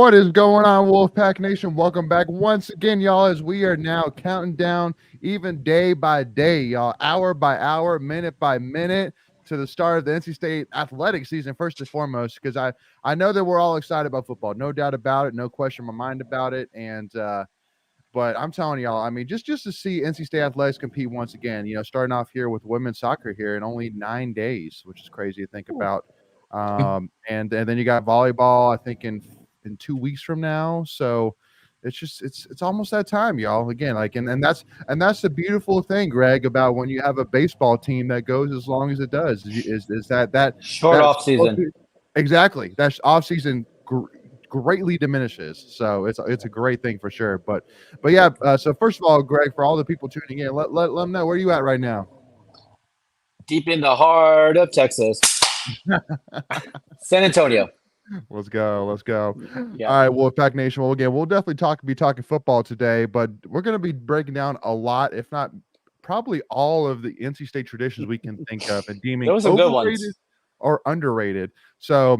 What is going on, Wolfpack Nation? Welcome back once again, y'all, as we are now counting down even day by day, y'all, hour by hour, minute by minute to the start of the NC State athletic season, first and foremost, because I know that we're all excited about football. No doubt about it. No question in my mind about it. But I'm telling y'all, I mean, just to see NC State athletics compete once again, starting off here with women's soccer here in only 9 days, which is crazy to think about. And then you got volleyball, I think in 2 weeks from now. So it's almost that time, y'all. Again, like and that's the beautiful thing, Greg, about when you have a baseball team that goes as long as it does. Is that short off season? Exactly. That's off season greatly diminishes. So it's a great thing for sure. But yeah. So first of all, Greg, for all the people tuning in, let them know where you at right now. Deep in the heart of Texas, San Antonio. Let's go. Yeah. All right, Wolfpack Nation. Well, again, we'll definitely be talking football today, but we're going to be breaking down a lot, if not probably all of the NC State traditions we can think of and deeming Those are good ones. overrated or underrated. So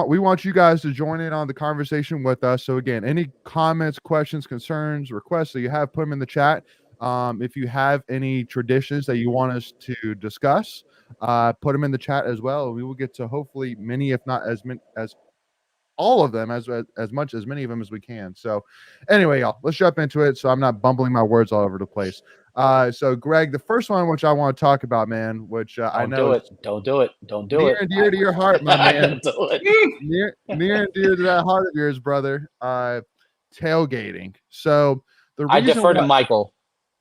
we want you guys to join in on the conversation with us. So again, any comments, questions, concerns, requests that you have, put them in the chat. If you have any traditions that you want us to discuss, put them in the chat as well. We will get to hopefully many, if not as many as all of them, as many of them as we can. So anyway, y'all, let's jump into it so I'm not bumbling my words all over the place. So Greg, the first one which I want to talk about, man, which I know don't do it near and dear to your heart, my man. Don't do it. near and dear to that heart of yours, brother. Tailgating. So the reason I defer to Michael.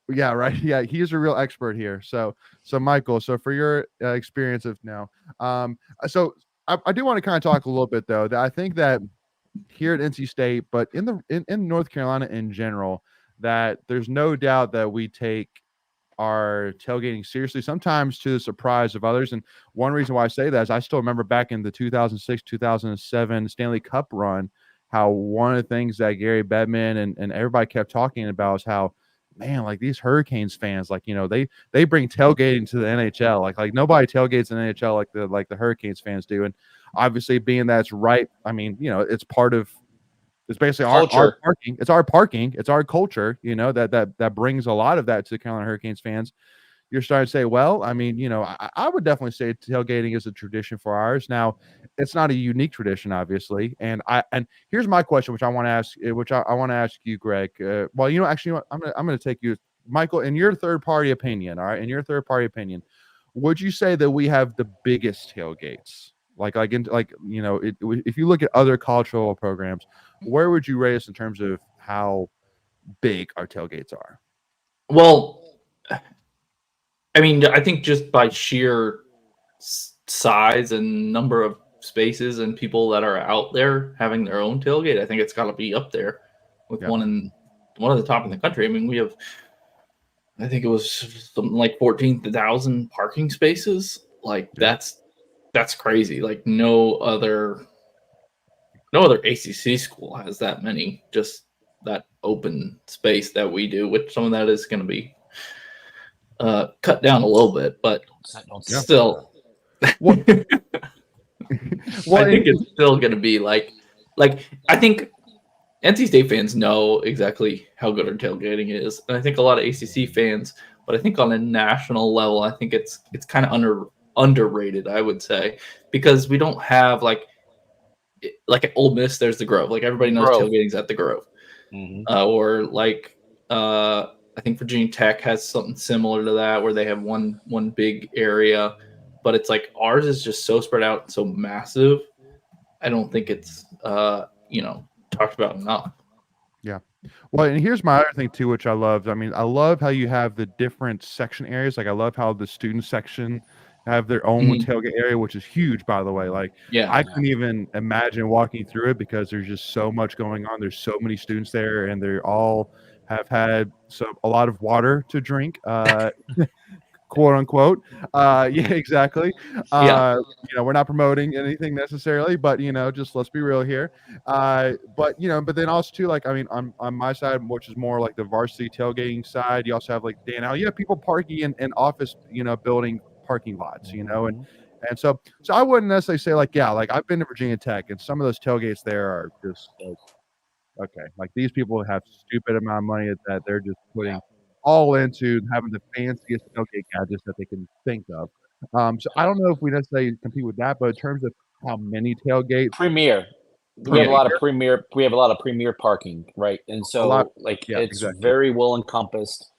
Yeah, right. Yeah, he's a real expert here. So Michael, so for your experience of now, so I do want to kind of talk a little bit though. That I think that here at NC State, but in North Carolina in general, that there's no doubt that we take our tailgating seriously, sometimes to the surprise of others. And one reason why I say that is I still remember back in the 2006-2007 Stanley Cup run, how one of the things that Gary Bedman and everybody kept talking about is how, man, like these Hurricanes fans, like, they bring tailgating to the NHL. Like nobody tailgates in the NHL like the Hurricanes fans do. And obviously being that it's right, I mean, it's basically our parking. It's our parking. It's our culture, that brings a lot of that to the Carolina Hurricanes fans. You're starting to say, well, I mean, I would definitely say tailgating is a tradition for ours. Now, it's not a unique tradition, obviously. And here's my question, which I want to ask, you, Greg. Actually, I'm going to take you, Michael, in your third party opinion. All right, in your third party opinion, would you say that we have the biggest tailgates? If you look at other college football programs, where would you rate us in terms of how big our tailgates are? Well, I mean, I think just by sheer size and number of spaces and people that are out there having their own tailgate, I think it's got to be up there with one of the top in the country. I mean, we have, I think it was something like 14,000 parking spaces. Like that's crazy. Like no other ACC school has that many, just that open space that we do, which some of that is going to be cut down a little bit, but still. Well, I think it's still going to be like I think NC State fans know exactly how good our tailgating is, and I think a lot of ACC fans, but I think on a national level, I think it's kind of underrated, I would say, because we don't have like at Ole Miss, there's the Grove. Like everybody knows tailgating's at the Grove, or like I think Virginia Tech has something similar to that, where they have one big area, but it's like ours is just so spread out and so massive. I don't think it's talked about enough. Yeah. Well, and here's my other thing too, which I love. I mean, I love how you have the different section areas. Like I love how the student section have their own tailgate area, which is huge, by the way. Like, I couldn't even imagine walking through it because there's just so much going on. There's so many students there, and they all have had a lot of water to drink, quote unquote. Yeah, exactly. We're not promoting anything necessarily, but just let's be real here. But then also too, like, I mean, on my side, which is more like the varsity tailgating side, you also have like Dan. You have people parking in office, building parking lots, and And so I wouldn't necessarily say like, yeah, like I've been to Virginia Tech, and some of those tailgates there are just like, okay, like these people have stupid amount of money that they're just putting all into having the fanciest tailgate gadgets that they can think of. So I don't know if we necessarily compete with that, but in terms of how many tailgates, Premier. We have a lot of premier. We have a lot of premier parking, right? And a lot, so, like, yeah, it's exactly. very well encompassed.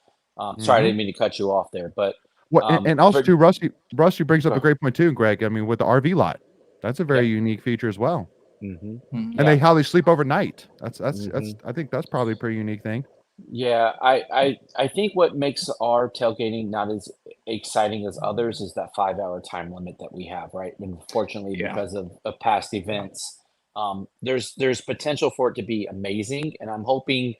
Sorry, I Mhm. didn't mean to cut you off there, but Well, and also for, too, Rusty brings up go a ahead. great point too, Greg. I mean, with the RV lot, that's a very Yep. unique feature as well. hmm And Yeah. how they sleep overnight. That's hmm I think that's probably a pretty unique thing. Yeah, I think what makes our tailgating not as exciting as others is that 5-hour time limit that we have, right? And unfortunately, Yeah. because of past events, there's potential for it to be amazing, and I'm hoping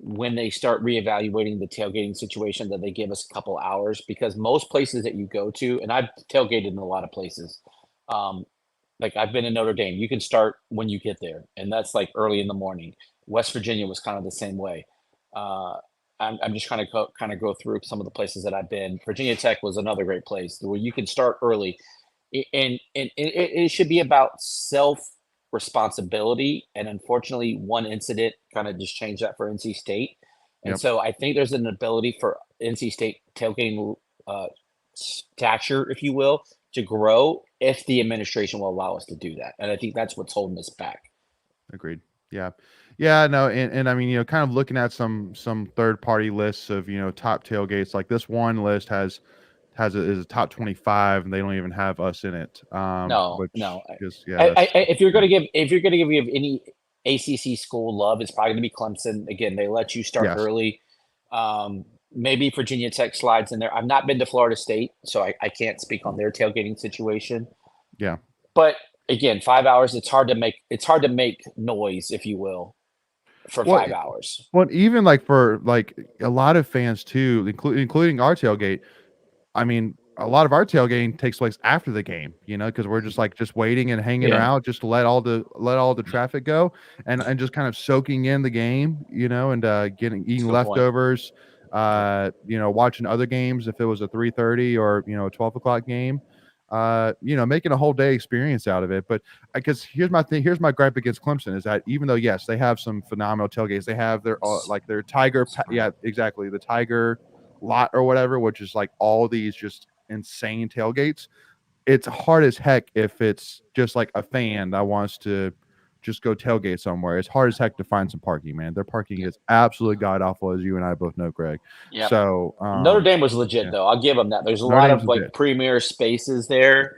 when they start reevaluating the tailgating situation that they give us a couple hours, because most places that you go to, and I've tailgated in a lot of places, um, like I've been in Notre Dame, you can start when you get there, and that's like early in the morning. West Virginia was kind of the same way. Uh, I'm just trying to kind of go through some of the places that I've been. Virginia Tech was another great place where you can start early, and it should be about self responsibility. And unfortunately, one incident kind of just changed that for NC State. And Yep. so I think there's an ability for NC State tailgating stature, if you will, to grow if the administration will allow us to do that. And I think that's what's holding us back. Agreed. Yeah. Yeah, no, and I mean, kind of looking at some third party lists of, top tailgates, like this one list is a top 25 and they don't even have us in it. No, Which no. just that's If you're going to give any ACC school love, it's probably going to be Clemson. Again, they let you start yes. early. Maybe Virginia Tech slides in there. I've not been to Florida State, so I can't speak on their tailgating situation. Yeah. But again, 5 hours, it's hard to make noise, if you will, for Well, 5 hours. well, even like for like a lot of fans too, including our tailgate. I mean, a lot of our tailgating takes place after the game, because we're just waiting and hanging Yeah. around just to let all the traffic go and just kind of soaking in the game, and eating Good point. leftovers, watching other games if it was a 3:30 or a 12 o'clock game, making a whole day experience out of it. But because here's my gripe against Clemson is that even though yes they have some phenomenal tailgates, they have their Tiger, yeah, exactly, the Tiger lot or whatever, which is like all these just insane tailgates. It's hard as heck if it's just like a fan that wants to just go tailgate somewhere. It's hard as heck to find some parking, man. Their parking is absolutely god awful, as you and I both know, Greg. Yeah. So Notre Dame was legit, yeah. though. I'll give them that. There's a Notre lot Dame's of like legit. premier spaces there.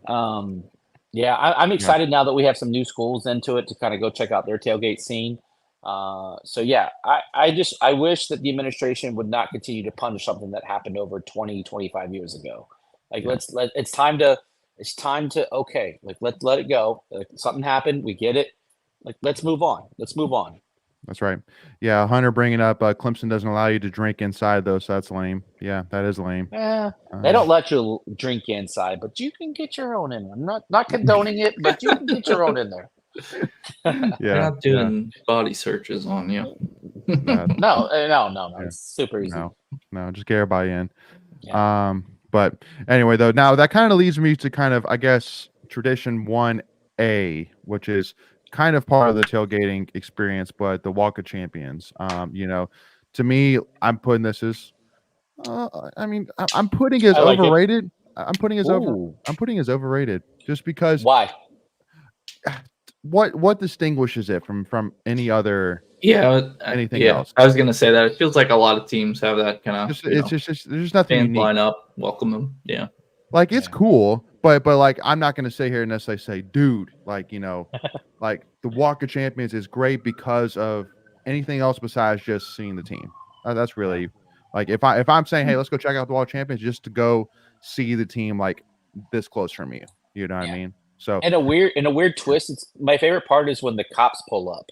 Yeah, I'm excited now that we have some new schools into it to kind of go check out their tailgate scene. So yeah, I wish that the administration would not continue to punish something that happened over 20, 25 years ago. Like Yeah. it's time to okay, like let it go. Like, something happened, we get it. Like let's move on. That's right. Yeah, Hunter bringing up Clemson doesn't allow you to drink inside though, so that's lame. Yeah, that is lame. They don't let you drink inside, but you can get your own in. I'm not condoning it, but you can get your own in there. They're Yeah, not doing body searches on you. No. Yeah. It's super easy. No, just get everybody in. Yeah. But anyway, though, now that kind of leads me to kind of, I guess, tradition 1A, which is kind of part of the tailgating experience, but the Walk of Champions. To me, I'm putting this as, I'm putting as I like it. overrated. I'm putting as Ooh. overrated just because Why? what distinguishes it from any other anything else? I was gonna say that it feels like a lot of teams have that kind of It's just there's just nothing fans unique. line up, welcome them. Yeah. Like it's cool, but like I'm not gonna sit here and necessarily say, dude, like like the Walk of Champions is great because of anything else besides just seeing the team. That's really like if I'm saying, hey, let's go check out the Walk of Champions just to go see the team like this close from you. You know what I mean? So in a weird twist, it's my favorite part is when the cops pull up,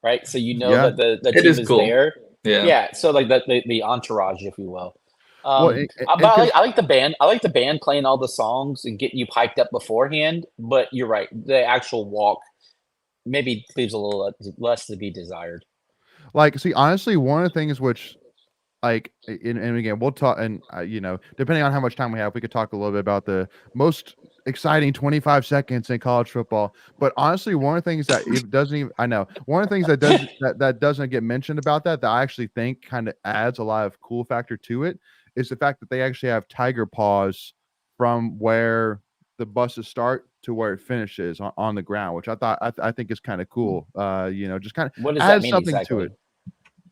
right? So that the It team is is cool. there. Yeah. So like the entourage, if you will. Well, but I like the band. I like the band playing all the songs and getting you hyped up beforehand. But you're right, the actual walk maybe leaves a little less to be desired. like, see, honestly, one of the things which, like, and again, we'll talk, and depending on how much time we have, we could talk a little bit about the most exciting 25 seconds in college football. But honestly, one of the things that it doesn't even, I know, one of the things that doesn't get mentioned about that I actually think kind of adds a lot of cool factor to it is the fact that they actually have tiger paws from where the buses start to where it finishes on the ground, which I think is kind of cool. Just kind of What does that adds mean something exactly? to it.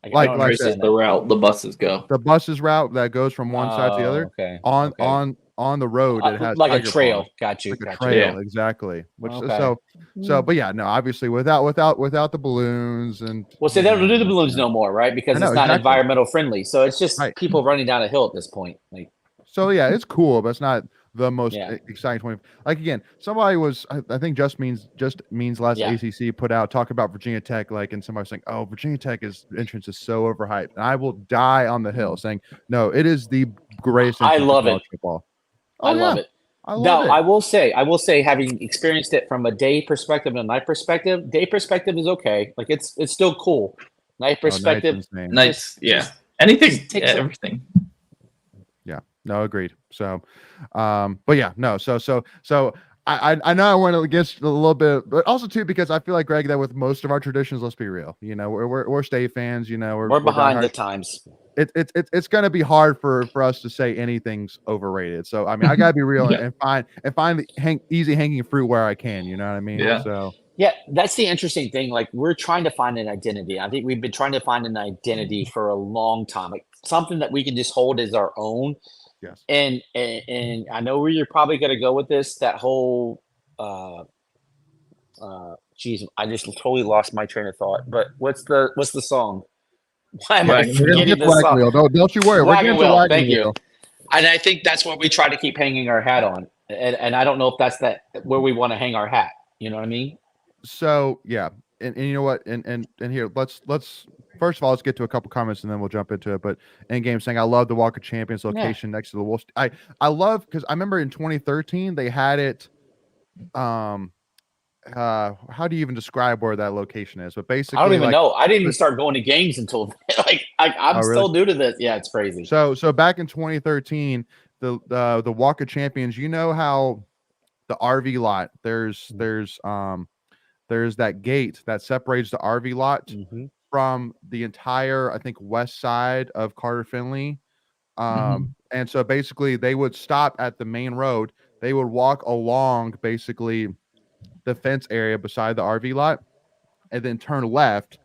I don't Like This is understand the that. route the buses go. The bus's route that goes from one side to the other Okay. on Okay. on the road, it has Like a tiger trail. paws. Got you. Like a Got you. trail, Yeah. exactly. Which Okay. but yeah, no, obviously without the balloons and Well, see, they don't do the balloons no more, right? Because I know, it's not exactly. environmental friendly. So it's just Right. people running down a hill at this point. Like, So yeah, it's cool, but it's not the most Yeah. exciting 20. Like again, somebody was I think just means last Yeah. ACC put out talk about Virginia Tech, like, and somebody was saying, oh, Virginia Tech entrance is so overhyped, and I will die on the hill saying no, it is the greatest I entrance love in it. college football. I Oh love yeah, it. I love Now, it. I will say, having experienced it from a day perspective and a night perspective, day perspective is okay. Like it's still cool. Night Oh, night's perspective, insane. Nice. Yeah. just Anything. just takes Yeah, a- everything. Yeah, no, agreed. So, but yeah, no, so I know I went against a little bit, but also too because I feel like Greg that with most of our traditions, let's be real, we're state fans, we're behind the times. It's going to be hard for us to say anything's overrated. So I mean, I gotta be real Yeah. and find the easy hanging fruit where I can. You know what I mean? Yeah. So Yeah, that's the interesting thing. Like we're trying to find an identity. I think we've been trying to find an identity for a long time, like something that we can just hold as our own. yes, And I know where you're probably going to go with this. That whole, geez, I just totally lost my train of thought. But what's the song? Why am I Wagon Wheel. we're forgetting getting the Wagon song? Wheel. Don't you worry. We're Wagon getting to Wheel. Wagon Thank you. Wheel. And I think that's what we try to keep hanging our hat on. And I don't know if that's where we want to hang our hat. You know what I mean? So yeah, and you know what, and here let's first of all let's get to a couple comments and then we'll jump into it. But Endgame saying I love the Walk of Champions location next to the Wolves. I love because I remember in 2013 they had it. How do you even describe where that location is? But basically, I don't even like, know. I didn't even start going to games until I'm Oh, really? still new to this. Yeah, it's crazy. So back in 2013, the Walk of Champions. You know how the RV lot there's that gate that separates the RV lot Mhm. from the entire, I think, west side of Carter Finley. And so basically they would stop at the main road. They would walk along basically the fence area beside the RV lot and then turn left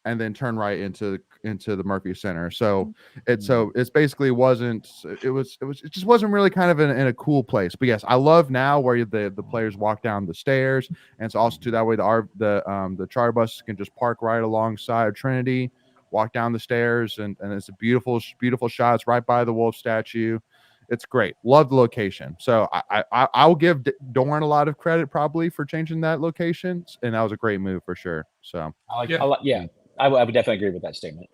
and then turn right into the Murphy Center. So it's basically it just wasn't really kind of in a cool place. But yes, I love now where the players walk down the stairs, and it's also too that way the charter buses can just park right alongside Trinity, walk down the stairs, and it's a beautiful shot. It's right by the wolf statue. It's great. Love the location. So I'll give Dorn a lot of credit probably for changing that location, and that was a great move for sure. So Yeah, I would definitely agree with that statement.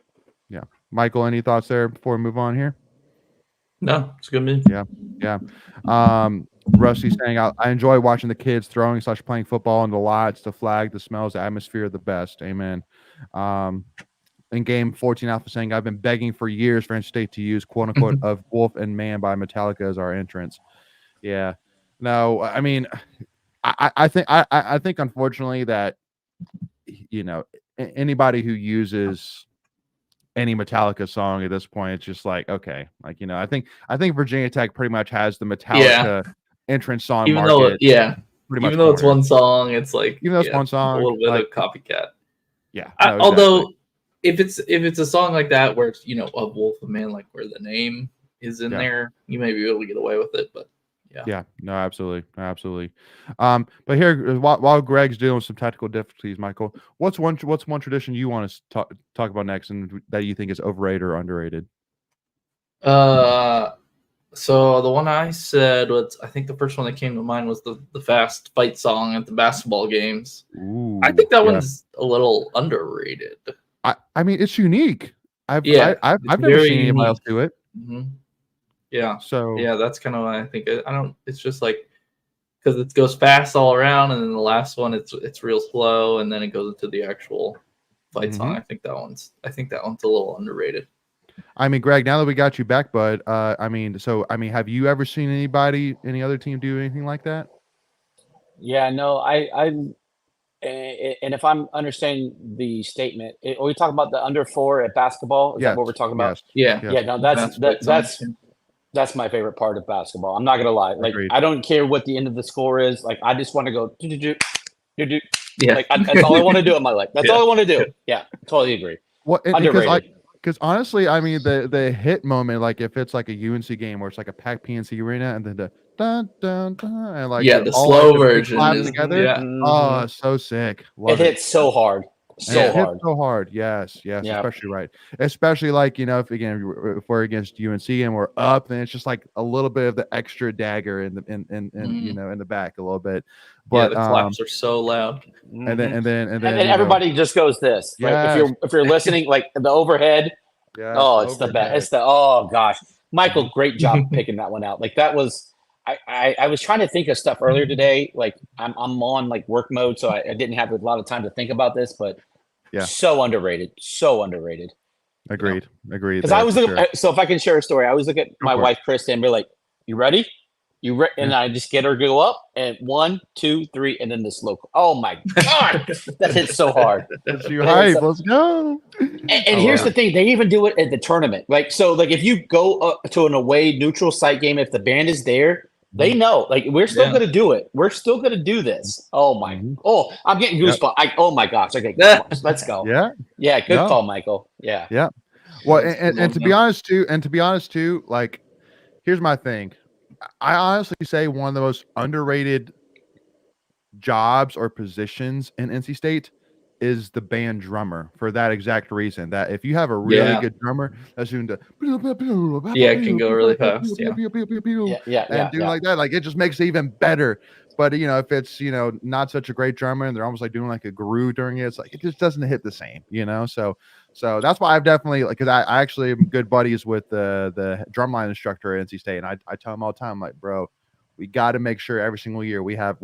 yeah, Michael, any thoughts there before we move on here? No, it's a good move. Yeah. Rusty saying I enjoy watching the kids throwing / playing football in the lots, the flag, the smells, the atmosphere, the best. Amen. In game 14 Alpha saying I've been begging for years for NC State to use quote unquote of Wolf and Man by Metallica as our entrance. Yeah. No, I mean I think unfortunately that anybody who uses any Metallica song at this point, it's just like, okay, like, I think Virginia Tech pretty much has the Metallica entrance song Even market. Pretty much. Even though it's one song, it's like even though it's one song, a little bit like, of copycat. Yeah. No, exactly. Although if it's a song like that where it's a Wolf of Man, like where the name is in there, you may be able to get away with it. But yeah, no, absolutely. But here while Greg's dealing with some technical difficulties, Michael, what's one tradition you want to talk about next and that you think is overrated or underrated? So the one I said was, I think the first one that came to mind was the fast fight song at the basketball games. Ooh, I think that one's a little underrated. I mean, it's unique. I've never seen anybody else do it. Mm-hmm. Yeah. So yeah, that's kind of what I think. It's just like because it goes fast all around, and then the last one it's real slow, and then it goes into the actual fight song. I think that one's a little underrated. I mean, Greg, now that we got you back, bud, have you ever seen any other team do anything like that? Yeah, no, and if I'm understanding the statement, are we talking about the under 4 at basketball? Is that what we're talking about? Yes. Yeah. Yeah, no, that's my favorite part of basketball. I'm not gonna lie. Like, Agreed. I don't care what the end of the score is. Like, I just want to go do. Yeah. Like, that's all I want to do in my life. That's Yeah. all I want to do. Yeah, totally agree. Well, Underrated. because honestly, I mean, the hit moment, like if it's like a UNC game where it's like a packed PNC arena, and then the dun dun dun, and like Yeah, the all, slow like, the big version clap is together. yeah. Mhm. Oh, so sick. It Love it. hits so hard. And So it hits hard. so hard. Yes, Yeah. especially right. Especially like, if we're against UNC and we're up, then it's just like a little bit of the extra dagger in the in the back a little bit. Yeah, But the claps are so loud. and then And then you know, everybody just goes this. Right? yes, If you're listening, like the overhead. yes, Oh, it's the best. overhead. It's the oh gosh, Michael, great job picking that one out. Like that was. I was trying to think of stuff earlier today. Like I'm on like work mode, so I didn't have a lot of time to think about this. But Yeah. so underrated. So underrated. Agreed. Because I was looking. So if I can share a story, I was looking at my for it. wife Kristen and be like, "You ready? And I just get her to go up and 1, 2, 3, and then this local. Oh my god, that hits so hard. That's you hype. Let's go. And here's the thing: they even do it at the tournament. Like so, like if you go to an away neutral site game, if the band is there, they know. Like we're still Yeah. going to do it. We're still going to do this. Oh my! Mhm. Oh, I'm getting Yep. goosebumps. Oh my gosh! Okay, goosebumps. Let's go. Yeah. Yeah, good No. call, Michael. Yeah. Yeah. Well, Yes, and love to that. be honest too, like here's my thing. I honestly say one of the most underrated jobs or positions in NC State is the band drummer for that exact reason. That if you have a really Yeah. good drummer that's doing the Yeah, it can go really fast, yeah. Yeah. and doing like that, like it just makes it even better. But if it's not such a great drummer and they're almost like doing like a groove during it, it's like it just doesn't hit the same, So that's why I've definitely because I actually am good buddies with the drumline instructor at NC State, and I tell him all the time, like, bro, we got to make sure every single year we have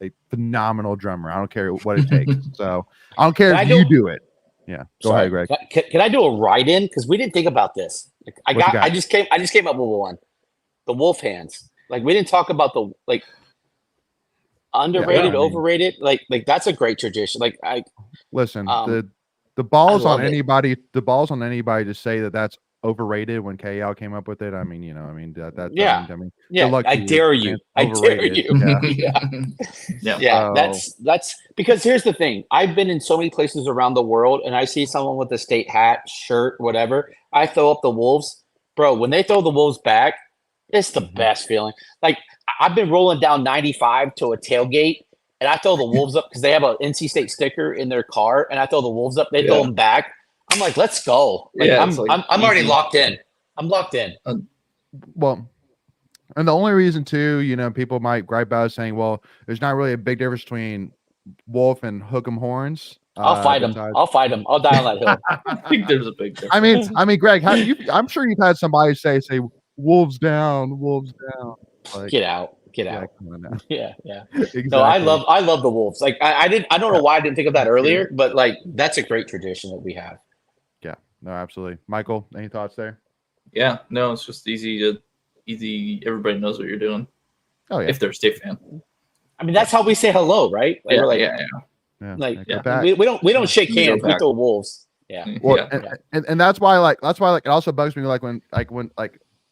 a phenomenal drummer. I don't care what it takes. So I don't care if you do it. Yeah, go ahead, Greg. Can I do a write-in? Because we didn't think about this. I just came up with one. The Wolf Hands. Like we didn't talk about the underrated, overrated. Like that's a great tradition. Like listen, the balls on love it. anybody. The balls on anybody to say that that's overrated when KL came up with it. I mean, that. Yeah. good luck I to you, dare man. you. I dare Overrated. you. Yeah. Yeah, that's because here's the thing. I've been in so many places around the world and I see someone with a state hat, shirt, whatever. I throw up the Wolves. Bro, when they throw the Wolves back, it's the best feeling. Like I've been rolling down 95 to a tailgate and I throw the Wolves up because they have an NC State sticker in their car and I throw the Wolves up, they throw them back. I'm like, let's go. Like, Yeah, I'm already locked in. I'm locked in. Well, and the only reason too, people might gripe about it saying, well, there's not really a big difference between Wolf and Hook'em Horns. I'll fight him. I'll fight him. I'll die on that hill. I think there's a big difference. I mean, Greg, I'm sure you've had somebody say wolves down. Like, Get out. come on now. Yeah. Exactly. No, I love the Wolves. Like I don't know why I didn't think of that earlier, but like that's a great tradition that we have. Yeah, no, absolutely. Michael, any thoughts there? Yeah, no, it's just easy. Everybody knows what you're doing. Oh yeah. If they're a State fan. I mean, that's how we say hello, right? Like, Yeah, we're like, Yeah, like go back. we don't shake We go hands. We back. throw Wolves. Yeah. Well, Yeah. and that's why it also bugs me when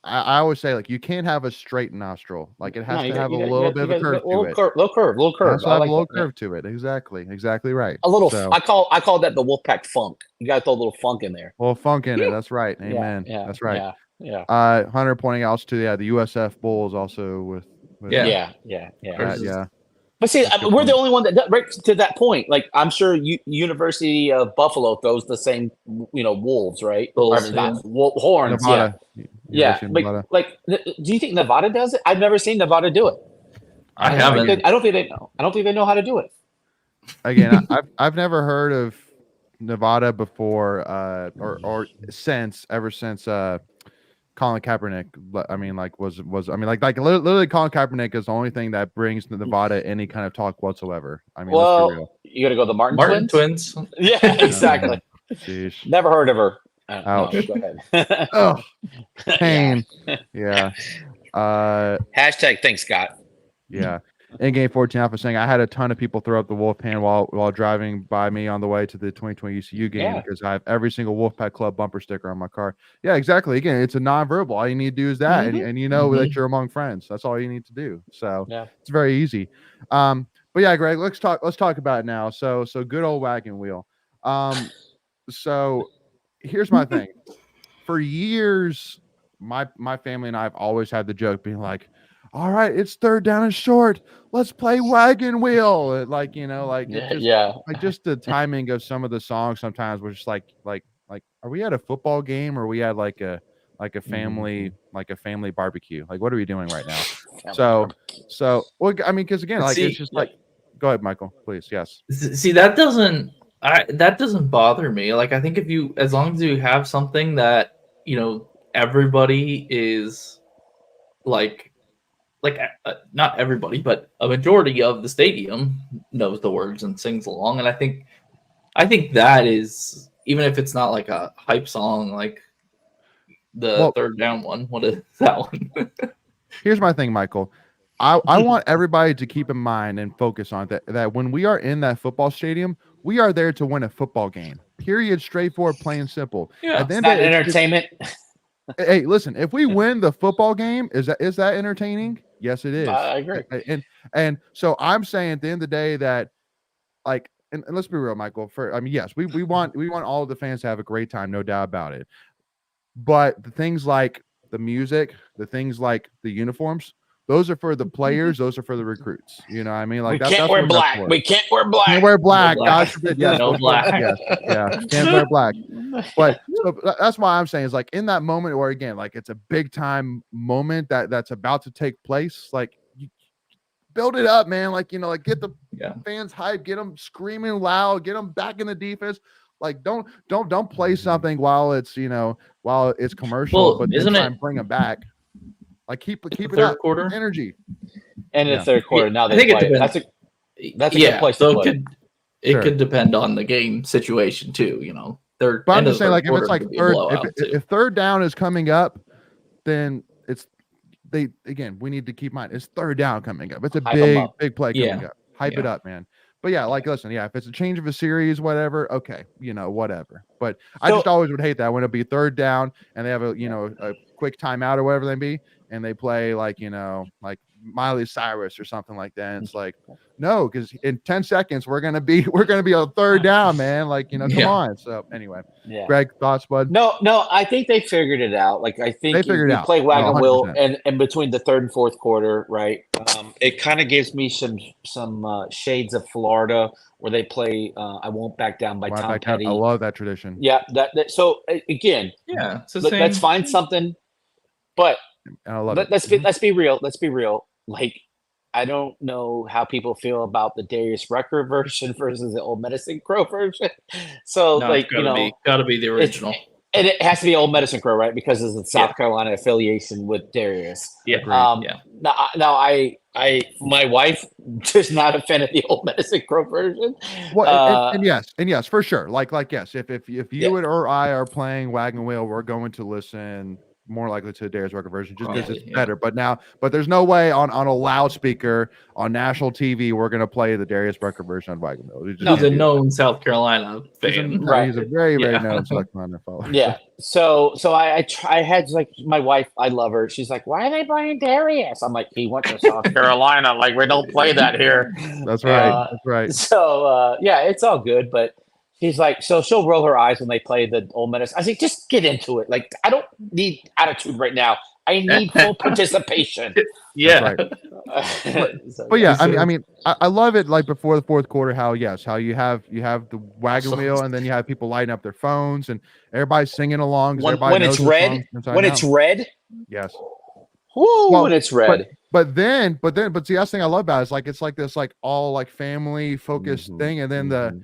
I always say like you can't have a straight nostril. Like it has to have a little bit of a curve to it. Little curve. It has to I have like a little that, yeah. curve to it. Exactly right. A little. So, I call that the Wolfpack funk. You got to throw a little funk in there. well, funk in it. That's right. Amen. Yeah. That's right. Yeah. Hunter pointing out to the USF Bulls also with Yeah. yeah. But see, That's a good we're the point. only one that right to that point. Like I'm sure University of Buffalo throws the same, wolves, right? Bulls, Or not, horns, Nevada. yeah. University of Nevada. Like, do you think Nevada does it? I've never seen Nevada do it. I haven't. I don't think they know. I don't think they know how to do it. Again, I've never heard of Nevada before, or ever since Colin Kaepernick. I mean, literally Colin Kaepernick is the only thing that brings to Nevada any kind of talk whatsoever. I mean, let's be real. You got to go the Martin twins. twins. Yeah, exactly. Sheesh. Never heard of her. Ouch. No, go ahead. Oh, pain. Yeah. Hashtag thanks, Scott. Yeah. in game 14 Alpha saying I had a ton of people throw up the Wolfpan while driving by me on the way to the 2020 ECU game because I have every single Wolfpack Club bumper sticker on my car. Yeah, exactly. Again, it's a nonverbal. All you need to do is that, and you know that you're among friends. That's all you need to do. So it's very easy. But yeah, Greg, let's talk about it now. So good old Wagon Wheel. So here's my thing. For years, my family and I have always had the joke being like, all right, it's third down and short. Let's play Wagon Wheel. Like, just the timing of some of the songs sometimes was just like, are we at a football game or are we at like a family barbecue? Like, what are we doing right now? So, well, I mean, because again, like, it's just like, go ahead, Michael, please. Yes. See, that doesn't bother me. Like, I think as long as you have something that, everybody is like not everybody, but a majority of the stadium knows the words and sings along. And I think that is, even if it's not like a hype song, like the third down one. What is that one? Here's my thing, Michael. I want everybody to keep in mind and focus on that when we are in that football stadium, we are there to win a football game. Period. Straightforward, plain and simple. Yeah, it's not entertainment. Hey, listen, if we win the football game, is that entertaining? Yes, it is. I agree. And so I'm saying at the end of the day that, like, and let's be real, Michael. Yes, we want all of the fans to have a great time, no doubt about it. But the things like the music, the things like the uniforms, those are for the players. Those are for the recruits. You know what I mean? Like, we can't wear black. We can't wear black. Can't wear black. God forbid. Yes, no black. Yes, yeah. Can't wear black. But so that's why I'm saying is like in that moment where again, like it's a big time moment that's about to take place. Like, you build it up, man. Like, like get the fans hyped, get them screaming loud, get them back in the defense. Like, don't play something while it's commercial, but then try and bring them back. Like keep it up, quarter energy. And in the third quarter, now they play. That's a good place to play. It could depend on the game situation too. But I'm just saying, like, if it's like if third down is coming up, then we need to keep in mind it's third down coming up. It's a big play coming up. Hype it up, man. But yeah, like, listen, if it's a change of a series, whatever, okay, whatever. But I just always would hate that when it'd be third down and they have a quick timeout or whatever they be, and they play like Miley Cyrus or something like that. And it's like, no, because in 10 seconds we're gonna be a third down, man. Like, come on. So anyway, Greg, thoughts, bud? No, I think they figured it out. Like, I think you play Wagon Wheel and between the third and fourth quarter, right? It kind of gives me some shades of Florida where they play I Won't Back Down by Tom Petty. I love that tradition. Yeah, so again, let's find something. But I love it. Let's be real. Let's be real. Like, I don't know how people feel about the Darius Rucker version versus the Old Medicine Crow version. So, gotta be the original. And it has to be Old Medicine Crow, right? Because of the South Carolina affiliation with Darius. Yeah. Now, my wife is not a fan of the Old Medicine Crow version. Well, and yes, for sure. Like yes, if you or I are playing Wagon Wheel, we're going to listen more likely to the Darius Rucker version just because it's better. But there's no way on a loudspeaker on national TV we're going to play the Darius Rucker version on Wagon Wheel. He's a known South Carolina fan. He's a very, very known South Carolina follower. Yeah. So I had like my wife, I love her. She's like, why are they playing Darius? I'm like, he went to South Carolina. Like, we don't play that here. That's right. That's right. So it's all good, but she's like, so she'll roll her eyes when they play the Old Medicine. I say, just get into it. Like, I don't need attitude right now. I need full participation. Yeah. Right. But yeah, I love it. Like before the fourth quarter, how you have the Wagon Wheel, and then you have people lighting up their phones, and everybody's singing along. When it's red, yes. Woo, when it's red. But see, that's the thing I love about it is like it's like this like all like family focused thing, and then the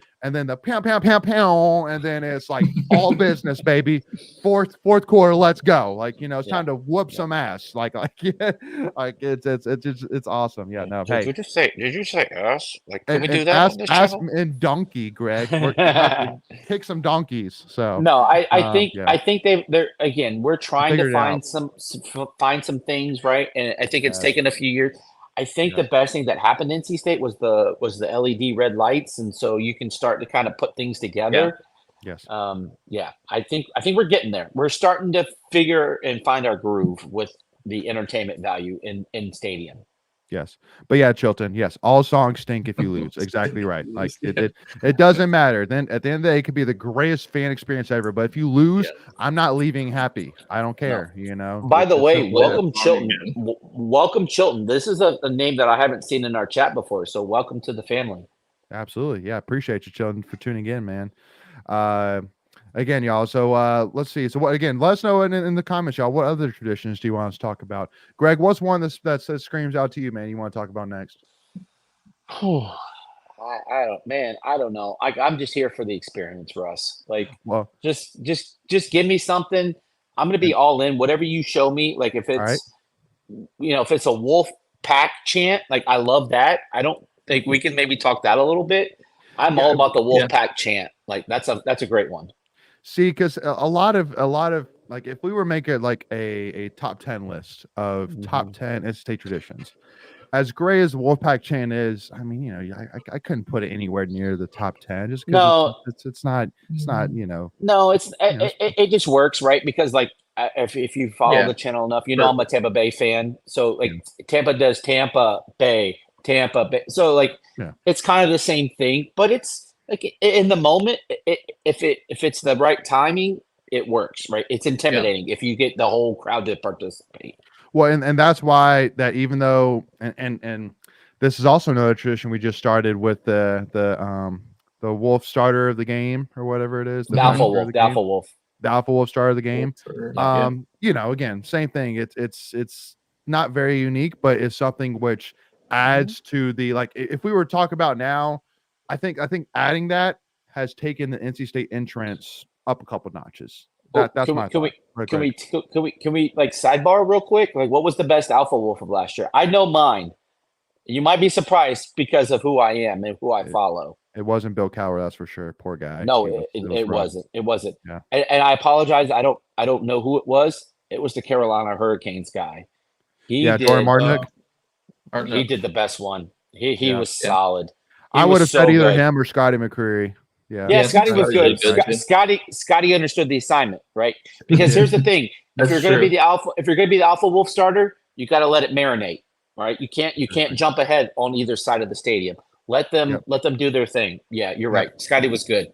pow pow pow pow, and then it's like all business, baby. Fourth quarter, let's go. Like, it's time to whoop some ass. Like it's awesome. Yeah, no. Did you say ass? Like, can we do that? Ass and donkey, Greg. Kick some donkeys. So no, I think they're again. We're trying to find some things, right? And I think it's taken a few years. I think the best thing that happened in NC State was the LED red lights, and so you can start to kind of put things together. Yes. I think we're getting there. We're starting to figure and find our groove with the entertainment value in stadium. Yes. But yeah, Chilton, yes, all songs stink if you lose. Exactly right. Like it doesn't matter. Then at the end of the day, it could be the greatest fan experience ever. But if you lose, I'm not leaving happy. I don't care. You know. By the way, simple. welcome Chilton. Welcome Chilton. This is a name that I haven't seen in our chat before. So welcome to the family. Absolutely. Yeah. Appreciate you, Chilton, for tuning in, man. Again, y'all. So let's see. So what again? Let us know in the comments, y'all. What other traditions do you want us to talk about? Greg, what's one that screams out to you, man? You want to talk about next? I don't know. I'm just here for the experience, Russ. Like, well, just give me something. I'm gonna be all in. Whatever you show me. Like, if it's if it's a Wolfpack chant, like I love that. I don't think we can maybe talk that a little bit. I'm all about the Wolfpack chant. Like that's a great one. See, because a lot of like if we were making like a top 10 list of top 10 NC State traditions, as great as the Wolfpack chant is, I mean, I couldn't put it anywhere near the top 10 just because it's not No, it just works, right? Because like if you follow the channel enough, I'm a Tampa Bay fan, so like Tampa does Tampa Bay, so like it's kind of the same thing, but it's like in the moment, if it's the right timing, it works, right? It's intimidating if you get the whole crowd to participate. Well, and that's why that even though and this is also another tradition we just started with the wolf starter of the game or whatever it is, the alpha wolf starter of the game. Again, same thing. It's not very unique, but it's something which adds to the like. If we were to talk about now, I think adding that has taken the NC State entrance up a couple notches. That's my thought. Can we like sidebar real quick? Like, what was the best alpha wolf of last year? I know mine. You might be surprised because of who I am and who I follow. It wasn't Bill Cowher, that's for sure. Poor guy. No, it wasn't. It wasn't. Yeah. And I apologize. I don't know who it was. It was the Carolina Hurricanes guy. Jordan Martinick. He did the best one. He was solid. I would have said either him or Scotty McCreery. Yeah, Scotty was good. Scotty understood the assignment, right? Because here's the thing: if you're going to be the alpha wolf starter, you got to let it marinate, right? You can't jump ahead on either side of the stadium. Let them do their thing. Yeah, you're right. Scotty was good.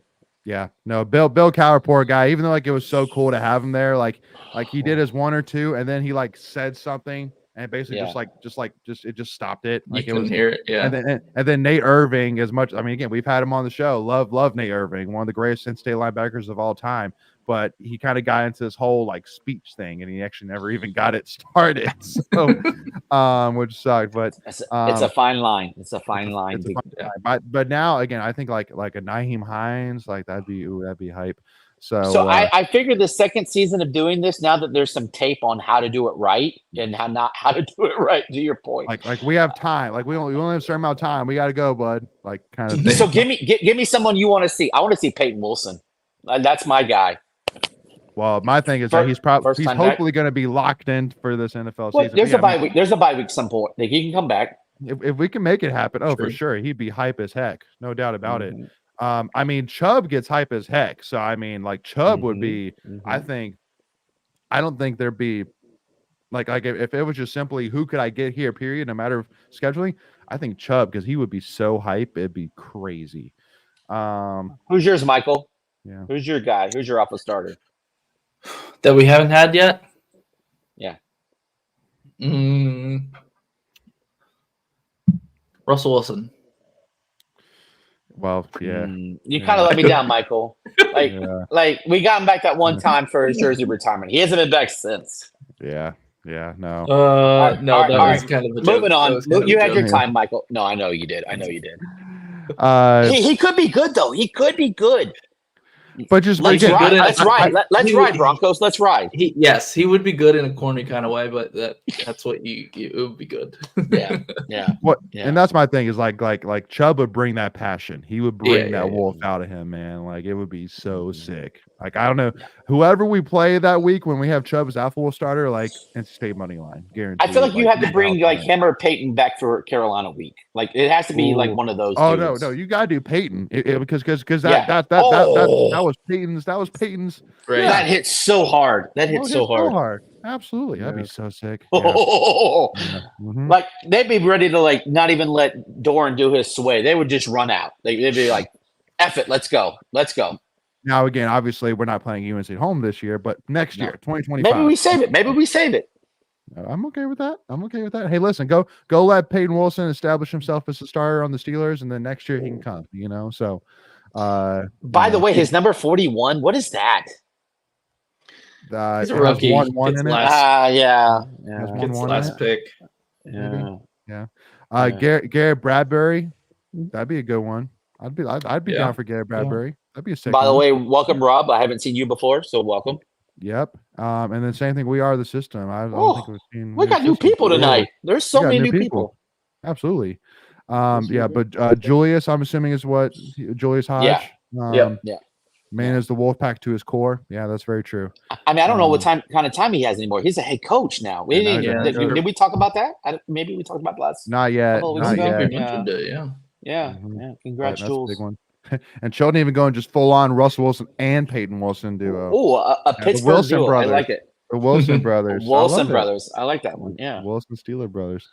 Yeah, no, Bill Cowher, poor guy. Even though like it was so cool to have him there, like he did his one or two, and then he like said something. And basically just stopped it. Like you couldn't hear it. Yeah. And then Nate Irving, as much, I mean, again, we've had him on the show. Love Nate Irving, one of the greatest NC State linebackers of all time. But he kind of got into this whole like speech thing, and he actually never even got it started. So, which sucked. But it's a fine line. It's a fine line. But now again, I think like a Nyheim Hines, like that'd be hype. So I figured the second season of doing this, now that there's some tape on how to do it right and how to do it right, to your point. Like we have time. Like we only have a certain amount of time. We got to go, bud. Like kind of thing. So give me someone you want to see. I want to see Peyton Wilson. That's my guy. Well, my thing is that he's hopefully going to be locked in for this NFL season. There's a bye week. There's a bye week some point. Like he can come back. If we can make it happen, for sure. He'd be hype as heck. No doubt about it. I mean, Chubb gets hype as heck. So, I mean, like Chubb would be, I don't think there'd be like if it was just simply who could I get here, period, no matter of scheduling, I think Chubb, because he would be so hype, it'd be crazy. Who's yours, Michael? Yeah. Who's your guy? Who's your alpha starter? That we haven't had yet? Yeah. Russell Wilson. Well, yeah. You kind of let me down, Michael. Like we got him back that one time for his jersey retirement. He hasn't been back since. Yeah. No. No, that was kind of a joke. Moving on. You had your time, Michael. No, I know you did. He could be good though. He could be good. But just Let's again, ride. good Let's ride. Let's ride, Broncos. Let's ride. He would be good in a corny kind of way, but that's what it would be good. Yeah. What Yeah. and that's my thing is like Chubb would bring that passion. He would bring Yeah, that yeah. wolf out of him, man. Like it would be so sick. Like I don't know, whoever we play that week when we have Chubb as Alpha Wolf starter, like NC State money line, guaranteed. I feel like you have to bring without like time. him or Peyton back for Carolina week. Like it has to be like Ooh. one of those. Oh dudes. no, you gotta do Peyton because Yeah. that Oh. was Peyton's. That was Peyton's. Right. That hit so hard. That hit Oh, so hard. Absolutely, that'd be so sick. Oh. Yeah. Mhm. Like they'd be ready to like not even let Doran do his sway. They would just run out. They'd be like, "F it, let's go." Now again, obviously, we're not playing UNC at home this year, but next year, 2025. Maybe we save it. I'm okay with that. Hey, listen, go let Peyton Wilson establish himself as a starter on the Steelers, and then next year he can come. So. By the way, his number 41. What is that? He's a it has rookie. 1-1 Gets in it. last- Yeah. Has Gets 1-1 in last it. pick. Yeah. Yeah. Garrett Bradbury, that'd be a good one. I'd be Yeah. down for Garrett Bradbury. That'd be a sick By the one. way, welcome, Rob. I haven't seen you before, so welcome. Yep. And then same thing. We are the system. I don't Oh, think we've seen. We got new systems people before. tonight. There's so We got many new new people. people. Absolutely. Yeah, but Julius, I'm assuming is what Julius Hodge. Yep. Yeah. Man is the Wolfpack to his core. Yeah, that's very true. I mean, I don't know what kind of time he has anymore. He's a head coach now. I know, he's a head coach. Did we talk about that? Maybe we talked about it last. Not yet. Couple of weeks Not ago? yet. We mentioned it, yeah. Yeah. Mhm. Yeah. But Congrats, that's a Jules. big one. And Sheldon even going just full on Russell Wilson and Peyton Wilson duo. Oh, a the Pittsburgh Wilson duo. brothers. I like it. The Wilson brothers. I Wilson love it. brothers. I like that one. Yeah. Wilson Steeler brothers.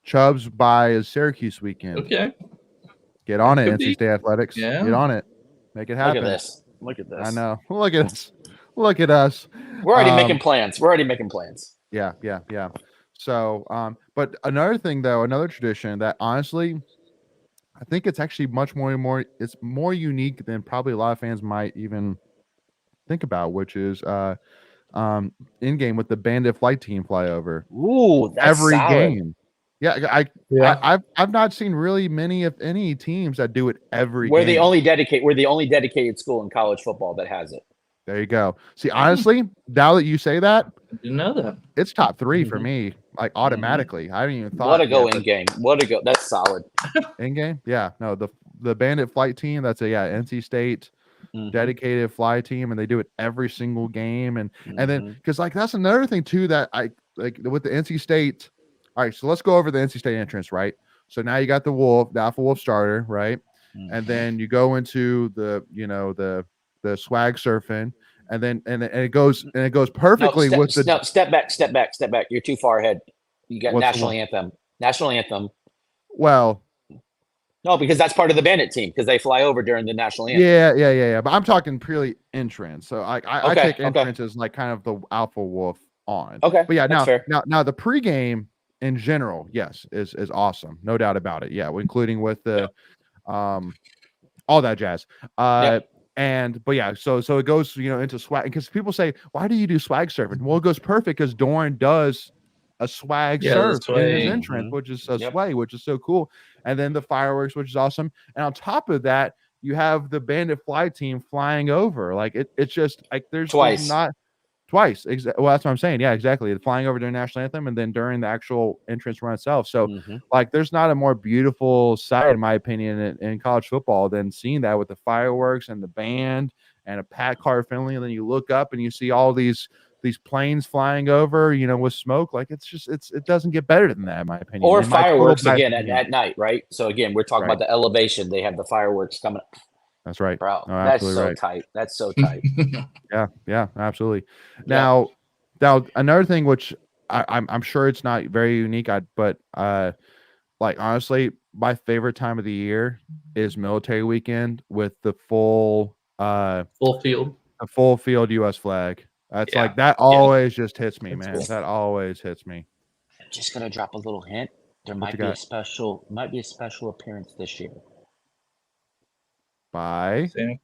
Chubbs by Syracuse weekend. Okay. Get on it, Could NC be. State Athletics. Yeah. Get on it. Make it happen. Look at this. I know. Look at us. Look at us. We're already making plans. Yeah. So, but another thing though, another tradition that honestly, I think it's actually much more. It's more unique than probably a lot of fans might even think about, which is in game with the Bandit flight team flyover. Ooh, that's Every solid. game. Yeah, I've not seen really many, if any, teams that do it every We're game. the only dedicated school in college football that has it. There you go. See, honestly, now that you say that, I didn't know that. it's top 3 for me, like automatically. I haven't even thought. What a go yet, in game. What a go. That's solid. in game. Yeah, no, the Bandit flight team. That's NC State dedicated fly team, and they do it every single game. And then because like that's another thing too that I like with the NC State. All right, so let's go over the NC State entrance, right? So now you got the Alpha Wolf starter, right? And then you go into the swag surfing, and then it goes perfectly with the step back. You're too far ahead. You got national anthem. Well, no, because that's part of the Bandit team because they fly over during the national anthem. Yeah. But I'm talking purely entrance. So I take entrance as like kind of the Alpha Wolf on. Okay. But yeah, now the pregame in general, yes, is awesome. No doubt about it. Yeah, including with the all that jazz. But yeah, so it goes, into swag, because people say, why do you do swag surfing? Well, it goes perfect because Doran does a swag surf in his entrance, which is a sway, which is so cool. And then the fireworks, which is awesome. And on top of that, you have the Bandit fly team flying over. Like it's just like there's not twice. Well, that's what I'm saying. Yeah, exactly. Flying over during national anthem and then during the actual entrance run itself. So like there's not a more beautiful sight, in my opinion, in college football than seeing that with the fireworks and the band and a Pat Carr-Finley. And then you look up and you see all these planes flying over, with smoke. Like it doesn't get better than that, in my opinion. Or fireworks again at night, right? So again, we're talking about the elevation. They have the fireworks coming up. That's right. Bro, no, that's so right. tight. That's so tight. Yeah, absolutely. Now another thing, which I'm sure it's not very unique, but like honestly, my favorite time of the year is military weekend with the full field U.S. flag. That's like that always just hits me, man. That always hits me. I'm just gonna drop a little hint. There might be a special appearance this year. By Santa.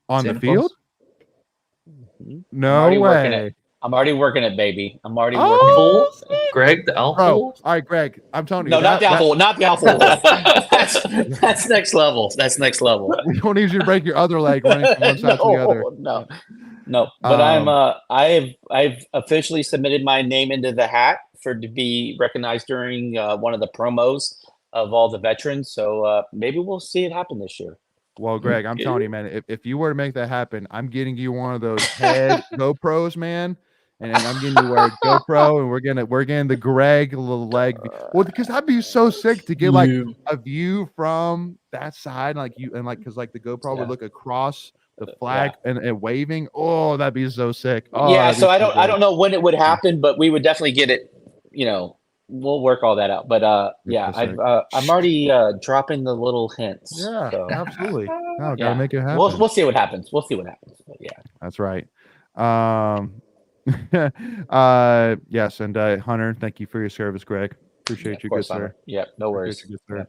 on Santa the field? Claus? No way. I'm already working it, baby. I'm already working Oh, it. Greg, the alpha bro. wolf? All right, Greg. I'm telling you, No, not the alpha wolf. Not the alpha wolf. That's next level. That's next level. we don't need you to break your other leg running from one side to the other. No. But I've officially submitted my name into the hat to be recognized during one of the promos of all the veterans. So maybe we'll see it happen this year. Well, Greg, I'm telling you, man, if you were to make that happen, I'm getting you one of those head GoPros, man. And I'm getting you wear a GoPro, and we're getting the Greg little leg. Well, because that'd be so sick to get like a view from that side, because like the GoPro would look across the flag and waving. Oh, that'd be so sick. Oh, yeah. So I good. don't know when it would happen, but we would definitely get it. We'll work all that out. But I'm already dropping the little hints. Yeah, so. absolutely. No, gotta make it happen. We'll see what happens. But yeah, that's right. Yes, and Hunter, thank you for your service, Greg. Appreciate you, good sir. Yeah, no worries. Good sir.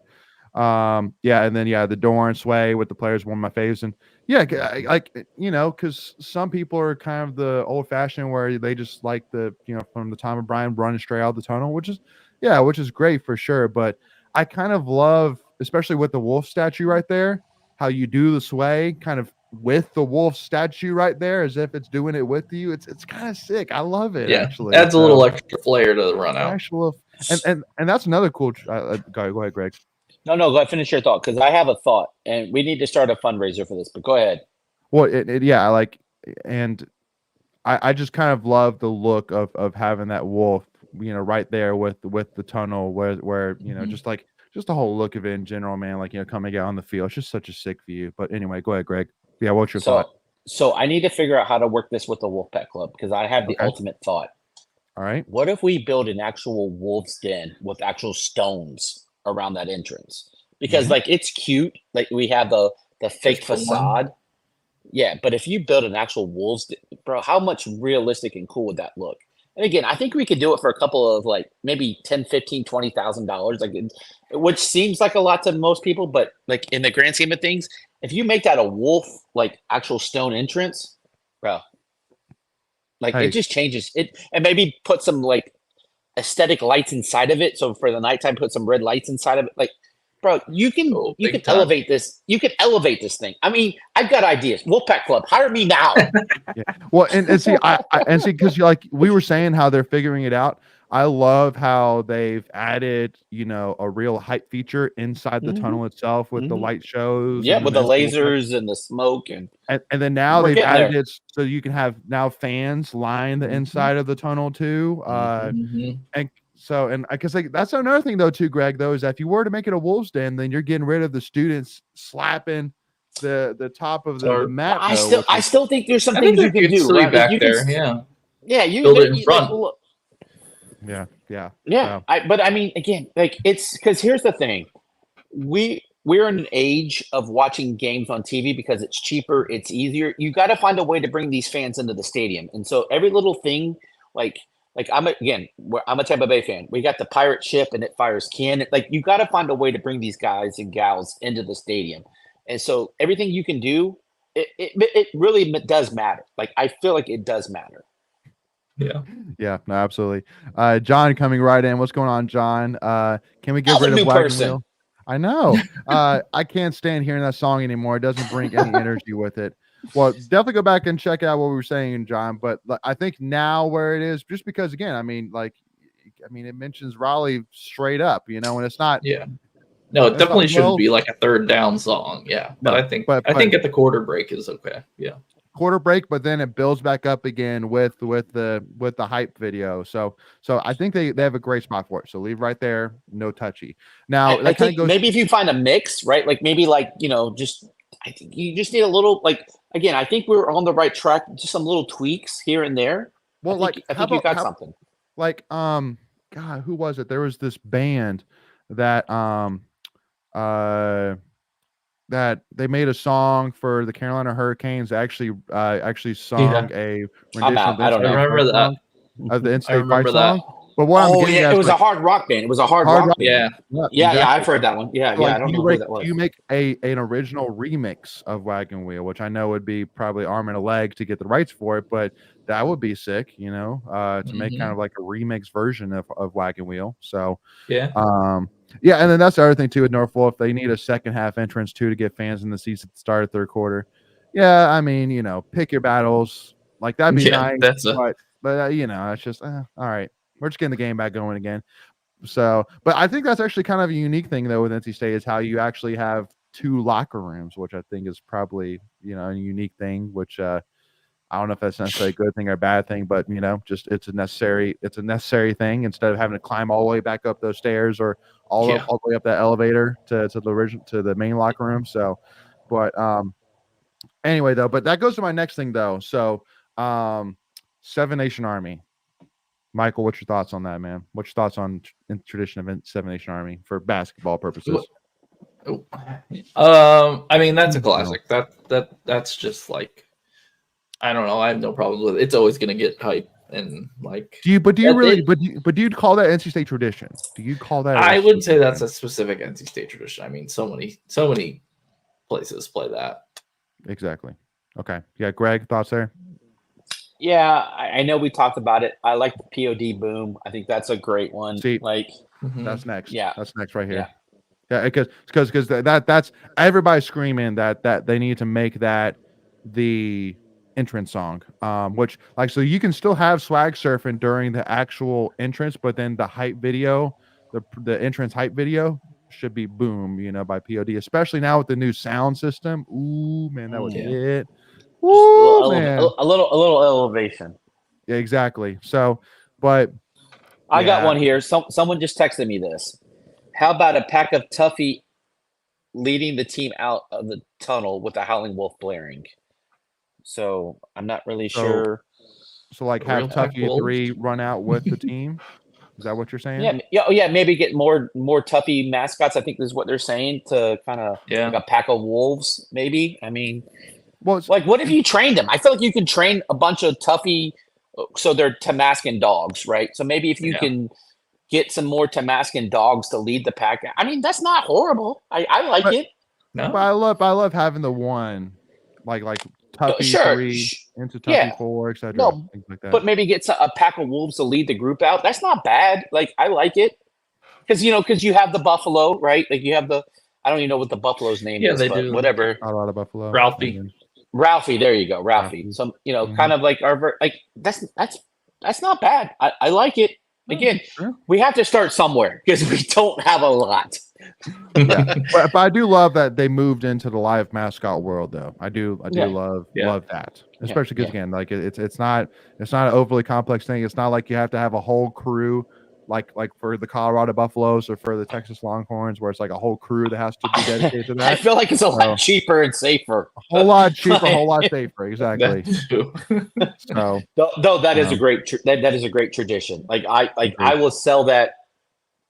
And then the door and sway with the players, one of my faves, and because some people are kind of the old fashioned where they just like from the time of Brian running straight out of the tunnel, which is great for sure. But I kind of love, especially with the wolf statue right there, how you do the sway kind of with the wolf statue right there, as if it's doing it with you. It's kind of sick. I love it. Yeah, actually adds a little extra flair to the run out. And that's another cool. Go ahead, Greg. No, go ahead. Finish your thought, because I have a thought, and we need to start a fundraiser for this. But go ahead. Well, I just kind of love the look of having that wolf, right there with the tunnel where just the whole look of it in general, man. Coming out on the field, it's just such a sick view. But anyway, go ahead, Greg. Yeah, what's your thought? So I need to figure out how to work this with the Wolfpack Club, because I have the ultimate thought. All right. What if we build an actual wolf's den with actual stones around that entrance? Because it's cute. Like we have the fake facade. Yeah, but if you build an actual wolf's den, bro, how much realistic and cool would that look? And again, I think we could do it for a couple of maybe $10,000, $15,000, $20,000, which seems like a lot to most people, but in the grand scheme of things, if you make that a wolf actual stone entrance, bro, it just changes it, and maybe put some aesthetic lights inside of it. So for the nighttime, put some red lights inside of it. Bro, you can elevate this. You can elevate this thing. I mean, I've got ideas. Wolfpack Club, hire me now. Yeah. Well, and see, because we were saying how they're figuring it out. I love how they've added, a real hype feature inside the tunnel itself with the light shows. Yeah, with the lasers and the smoke and then now they've added it so you can have now fans line the inside of the tunnel too. And so, because that's another thing though too, Greg, though, is that if you were to make it a wolf's den, then you're getting rid of the students slapping the top of the mat. I still think there's some things you can do right back there. Yeah, you build it in front. Yeah. But I mean, again, it's because here's the thing: we're in an age of watching games on TV because it's cheaper, it's easier. You got to find a way to bring these fans into the stadium, and so every little thing, I'm a Tampa Bay fan. We got the pirate ship and it fires cannon. You got to find a way to bring these guys and gals into the stadium. And so everything you can do, it really does matter. I feel like it does matter. Yeah, no, absolutely. John coming right in. What's going on, John? Can we get rid of Wagon Wheel? I know. I can't stand hearing that song anymore. It doesn't bring any energy with it. Well, definitely go back and check out what we were saying, John. But I think now where it is, just because again, it mentions Raleigh straight up, and it's not. Yeah. No, it definitely shouldn't be a third down song. Yeah, but I think at the quarter break is okay. Yeah. Quarter break, but then it builds back up again with the hype video. So I think they have a great spot for it. So leave right there, no touchy. Now I think maybe if you find a mix, right? I think you just need a little again, I think we're on the right track, just some little tweaks here and there. Well, I think you got something. God, who was it? There was this band that that they made a song for the Carolina Hurricanes. Actually sung a rendition. I don't remember that. Of the In-State Fight song. But what I'm Oh getting yeah, at it is was like a hard rock band. It was a hard hard rock rock. band. Yeah. Yeah, exactly. I've heard that one. Yeah, So, yeah, like, I don't do know you who that was. do you make an original remix of Wagon Wheel, which I know would be probably arm and a leg to get the rights for it, but that would be sick, to make kind of like a remix version of Wagon Wheel. So Yeah. yeah, and then that's the other thing too with Norfolk. If they need a second half entrance too to get fans in the seats at the start of third quarter, yeah, I mean, pick your battles. Like that'd be Yeah, nice, that's but it's just all right. We're just getting the game back going again. So, but I think that's actually kind of a unique thing though with NC State is how you actually have two locker rooms, which I think is probably a unique thing. Which I don't know if that's necessarily a good thing or a bad thing, but just it's a necessary thing instead of having to climb all the way back up those stairs or all the way up that elevator to the main locker room. So, but anyway though, but that goes to my next thing though. So, Seven Nation Army. Michael, what's your thoughts on that, man? What's your thoughts on tradition of Seven Nation Army for basketball purposes? I mean, that's a classic. That's just like, I don't know. I have no problem with it. It's always gonna get hype and like. Do you call that NC State tradition? Do you call that? I would say that's a specific NC State tradition. I mean, so many places play that. Exactly. Okay. Yeah, Greg, thoughts there? Yeah, I know we talked about it. I like the POD boom. I think that's a great one. See, that's next. Yeah, that's next right here. Yeah, because that's everybody screaming that they need to make that the entrance song. Which so you can still have swag surfing during the actual entrance, but then the hype video, the entrance hype video should be boom, by POD, especially now with the new sound system. Ooh, man, that would hit. Woo, man. A little elevation. Yeah, exactly. So, but I got one here. Someone just texted me this. How about a pack of Tuffy leading the team out of the tunnel with a howling wolf blaring? So I'm not really sure. So like have Tuffy 3 run out with the team. Is that what you're saying? Yeah. Maybe get more Tuffy mascots. I think is what they're saying to kind of like a pack of wolves. Maybe. I mean. Well, like, what if you trained them? I feel like you can train a bunch of Tuffy, so they're Tamascan dogs, right? So maybe if you can get some more Tamascan dogs to lead the pack, I mean, that's not horrible. I like it. No, but I love having the one, like Tuffy 3 into Tuffy 4, etc. No, things like that. But maybe get a pack of wolves to lead the group out. That's not bad. Like, I like it because you have the buffalo, right? Like you have the. I don't even know what the buffalo's name is, but do. Whatever. Not a lot of buffalo. Ralphie, there you go, Ralphie. Some, kind of like our that's not bad. I like it. Again, we have to start somewhere because we don't have a lot. But I do love that they moved into the live mascot world, though. I do love that, especially because again, like it's not an overly complex thing. It's not like you have to have a whole crew. Like for the Colorado Buffaloes or for the Texas Longhorns, where it's like a whole crew that has to be dedicated to that. I feel like it's a lot cheaper and safer. A whole lot cheaper, a whole lot safer. Exactly. So, though that is a great that is a great tradition. Like I will sell that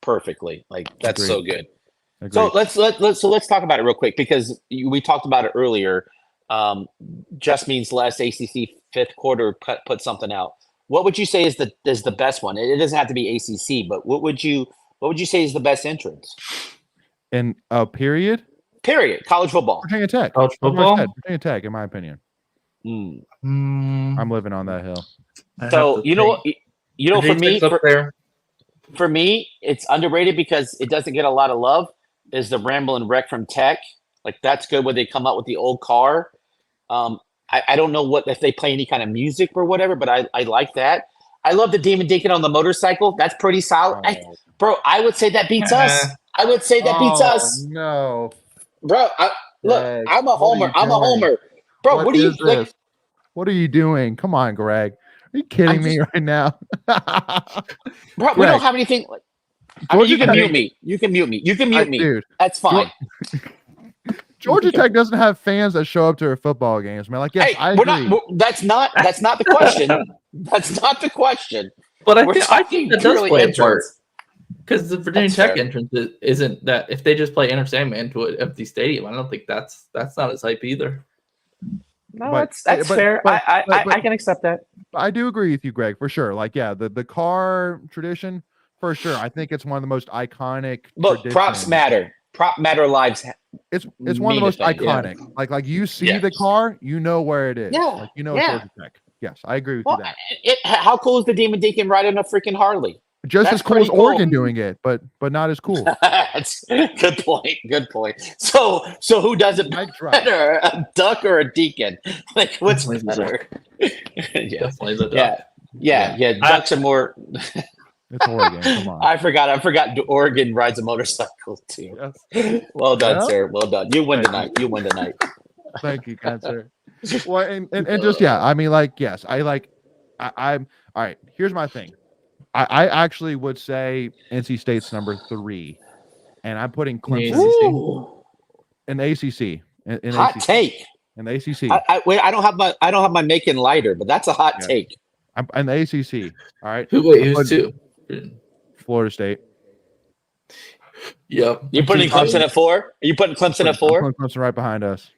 perfectly. Like that's so good. Agreed. So let's talk about it real quick because we talked about it earlier. Just means less. ACC fifth quarter put something out. What would you say is the best one? It doesn't have to be ACC, but what would you say is the best entrance? In a period? Period. College football. Virginia Tech. College football. Virginia Tech, in my opinion. I'm living on that hill. So for me, it's underrated because it doesn't get a lot of love. Is the Ramble and Wreck from Tech? Like that's good when they come out with the old car. I don't know if they play any kind of music or whatever, but I like that. I love the Demon Deacon on the motorcycle. That's pretty solid. I would say that beats us. I would say that beats us. No. Bro, look, I'm a homer. I'm a homer. Bro, what are you like? What are you doing? Come on, Greg. Are you kidding me right now? Bro, we don't have anything. I mean, you can mute me. You can mute me. You can mute me. Dude, that's fine. Georgia Tech doesn't have fans that show up to their football games, man. Like, yes, I agree. That's not the question. That's not the question. But I think that does play a part. Because the Virginia Tech entrance isn't that if they just play Enter Sandman to an empty stadium, I don't think that's not as hype either. No, that's fair. I can accept that. I do agree with you, Greg, for sure. Like, yeah, the car tradition, for sure. I think it's one of the most iconic Look, props traditions. matter. Prop matter lives. It's one of the mean a most thing. iconic. Like you see Yeah. the car, you know where it is. Yeah, Like you know it's yeah. Georgia Tech. Yes, I agree with Well, you that. how cool is the Demon Deacon riding a freaking Harley? Just That's as cool as pretty cool. Oregon doing it, but not as cool. That's good point. Good point. So who does it Mic drop. better, a duck or a deacon? Like, what's Definitely the better? Yeah, Definitely the duck. yeah. Ducks are more. It's Oregon. Come on. I forgot. Oregon rides a motorcycle too. Yes. Well done, Yeah. sir. Well done. You win Thank tonight. You win tonight. Thank you, kind sir. Well, and just I mean, like, yes, I'm all right. Here's my thing. I actually would say NC State's number 3, and I'm putting Clemson Ooh. in the ACC. In Hot ACC, take. in the ACC. Wait, I don't have my Macon lighter, but that's a hot Yeah. take. I'm in the ACC. All right. Who's 2? Florida State. Yep. You putting Clemson at 4? Are you putting Clemson at 4? I'm putting Clemson right behind us.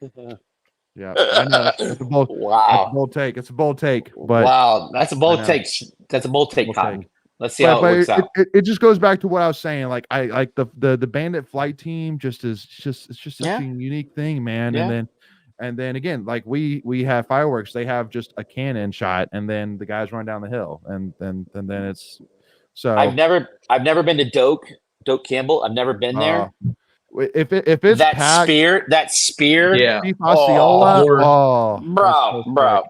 Yeah, I know. It's a bold, Wow. It's a bold take. It's a bold take, but wow, that's a bold take. That's a bold take, Bold Cotton. take. Let's see how it works out. It just goes back to what I was saying. Like I like the Bandit flight team it's just such Yeah. a unique thing, man. Yeah. And then again, like we have fireworks. They have just a cannon shot, and then the guys run down the hill, and then it's so. I've never been to Doak Campbell. I've never been there. If it's that packed, spear, Yeah. Chief Osceola, bro,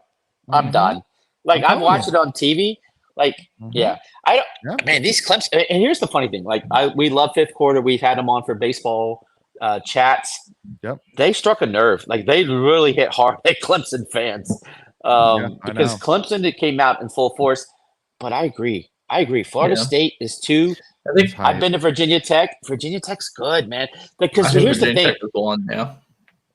I'm done. Like I've watched it on TV. Like, yeah, I don't. Yeah. Man, these Clemson. And here's the funny thing. Like, we love fifth quarter. We've had them on for baseball chats. Yep. They struck a nerve. Like they really hit hard at Clemson fans because Clemson came out in full force. But I agree. Florida State is 2. I think I've been to Virginia Tech. Virginia Tech's good, man. Because here's the thing.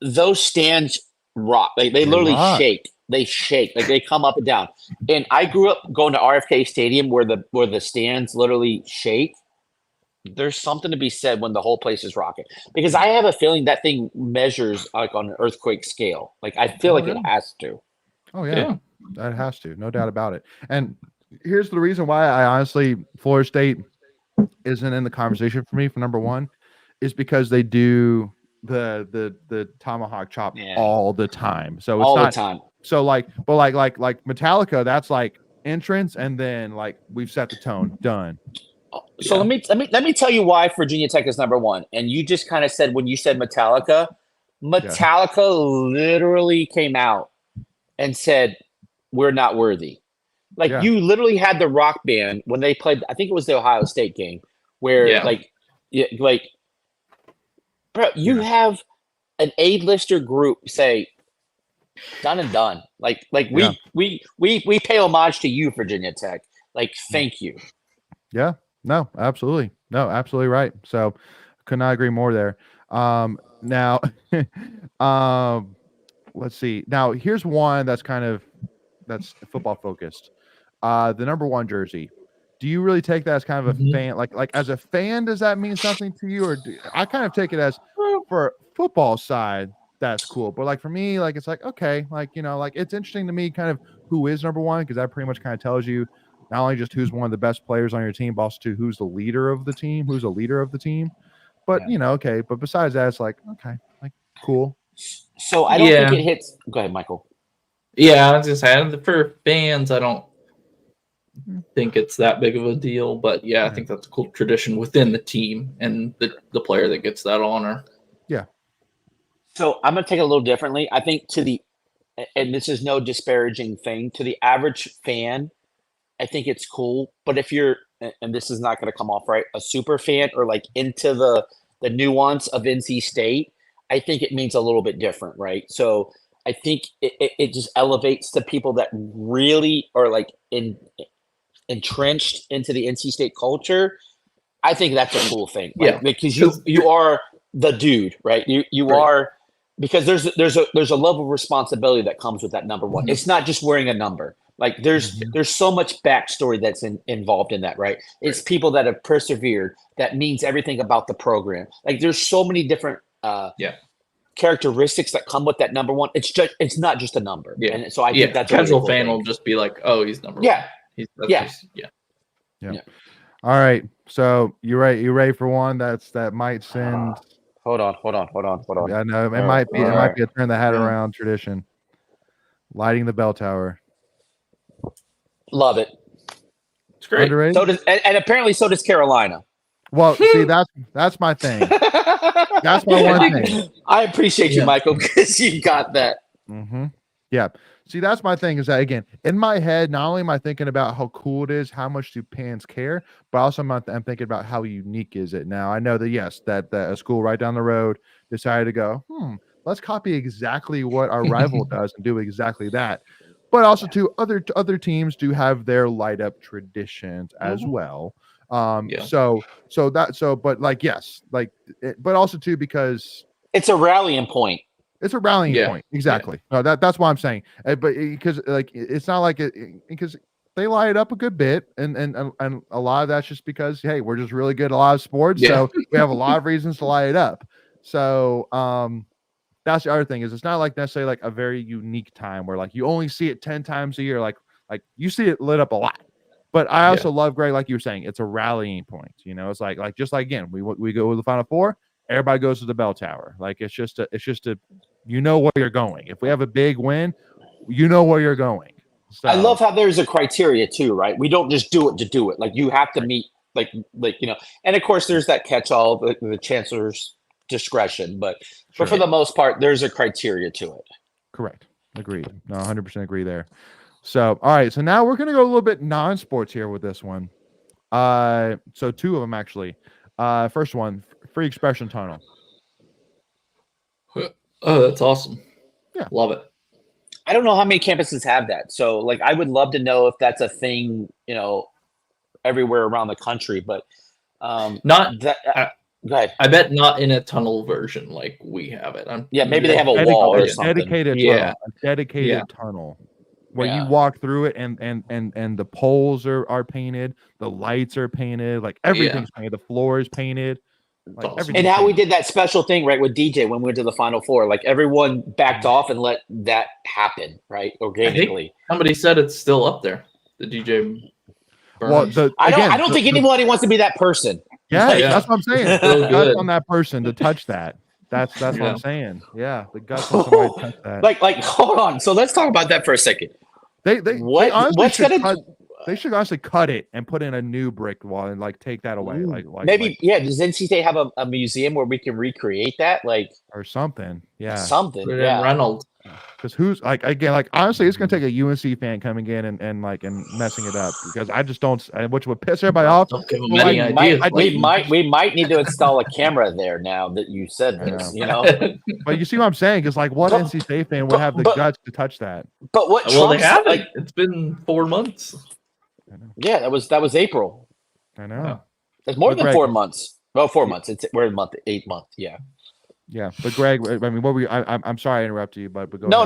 Those stands rock. They literally shake. They shake. Like they come up and down. And I grew up going to RFK Stadium where the stands literally shake. There's something to be said when the whole place is rocking. Because I have a feeling that thing measures like on an earthquake scale. Like I feel like it has to. Oh yeah. That has to. No doubt about it. And here's the reason why I honestly Florida State isn't in the conversation for me for number 1 is because they do the tomahawk chop all the time. So it's all not, the time. So like Metallica, that's like entrance, and then like we've set the tone. Done. So let me tell you why Virginia Tech is number 1. And you just kind of said when you said Metallica literally came out and said we're not worthy. Like you literally had the rock band when they played. I think it was the Ohio State game where bro, you have an A-lister group say done and done. Like we pay homage to you, Virginia Tech. Like thank you. Yeah. No, absolutely. No, absolutely right. So could not agree more there. Now, let's see. Now here's one that's football focused. The number 1 jersey. Do you really take that as kind of a fan? Like as a fan, does that mean something to you? Or I kind of take it as for football side, that's cool. But like for me, like it's like, okay, like, like it's interesting to me kind of who is number 1, because that pretty much kind of tells you not only just who's one of the best players on your team, but also who's the leader of the team, who's a leader of the team. But okay. But besides that, it's like, okay, like cool. So I don't think it hits. Go ahead, Michael. Yeah, I was just saying for fans, I don't think it's that big of a deal, but I think that's a cool tradition within the team and the player that gets that honor. Yeah. So I'm going to take it a little differently. I think and this is no disparaging thing, to the average fan, I think it's cool. But if you're, and this is not going to come off right, a super fan or like into the nuance of NC State, I think it means a little bit different, right? So I think it just elevates the people that really are like entrenched into the NC State culture. I think that's a cool thing, right? Because you are the dude, right? You are, because there's a level of responsibility that comes with that number 1. Mm-hmm. It's not just wearing a number. Like there's so much backstory that's involved in that, right? It's people that have persevered. That means everything about the program. Like there's so many different characteristics that come with that number one. It's not just a number. Yeah. And so I think that's a casual really cool fan thing. will just be like, oh, he's number Yeah. one. Yeah. All right. So you ready for one that might send. Hold on. I know it might be a turn the hat around tradition. Lighting the bell tower. Love it. It's great. Underrated? So does and apparently so does Carolina. Well, see, that's my thing. That's my one thing. I appreciate you, Michael, because you got that. Mm-hmm. Yeah. See, that's my thing is that, again, in my head, not only am I thinking about how cool it is, how much do fans care, but also I'm thinking about how unique is it. Now, I know that, yes, that a school right down the road decided to go, let's copy exactly what our rival does and do exactly that. But also, too, other teams do have their light up traditions as well. But like, yes, like, but also, too, because it's a rallying point. It's a rallying point. Exactly. No, that's what I'm saying. But because like it's not like it because they light it up a good bit, and a lot of that's just because hey, we're just really good at a lot of sports, so we have a lot of reasons to light it up. So that's the other thing is it's not like necessarily like a very unique time where like you only see it 10 times a year, like you see it lit up a lot. But I also love Greg, like you were saying, it's a rallying point. You know, it's like just like again, we go with the Final Four. Everybody goes to the bell tower. Like it's just a you know where you're going. If we have a big win, you know where you're going. So, I love how there's a criteria too, right? We don't just do it to do it. Like you have to meet like and of course there's that catch-all, the chancellor's discretion, but for the most part, there's a criteria to it. Correct. Agreed. No, 100% agree there. So all right, so now we're gonna go a little bit non-sports here with this one. So two of them actually. First one, Free Expression Tunnel. Oh, that's awesome. Yeah. Love it. I don't know how many campuses have that. So like I would love to know if that's a thing, everywhere around the country, but not that go ahead. I bet not in a tunnel version like we have it. Maybe they have a wall or something. Dedicated tunnel. Where you walk through it and the poles are painted, the lights are painted, like everything's painted, the floor is painted. Like awesome. And how we did that special thing, right, with DJ when we went to the Final Four, like everyone backed off and let that happen, right, organically. Somebody said it's still up there. The DJ. Burns. Well, I don't think anybody wants to be that person. Yeah, that's what I'm saying. The guts on that person to touch that. That's what I'm saying. Yeah, the guts on somebody to touch that. Like, hold on. So let's talk about that for a second. They should honestly cut it and put in a new brick wall and like take that away. Like maybe does NC State have a museum where we can recreate that, like or something? Yeah, something. Yeah, Reynolds. Because who's like again, like honestly, it's gonna take a UNC fan coming in and messing it up because I just don't, which would piss everybody off. We might need to install a camera there now that you said this. But you see what I'm saying? Is like what NC State fan would have the guts to touch that? But what? Well, they have it. It's been 4 months. Yeah, that was April. I know. It's more than 4 months. Well, 4 months. We're in month 8 month. Yeah. Yeah, but Greg, I mean, what were you? I'm sorry I interrupted you, but go. No.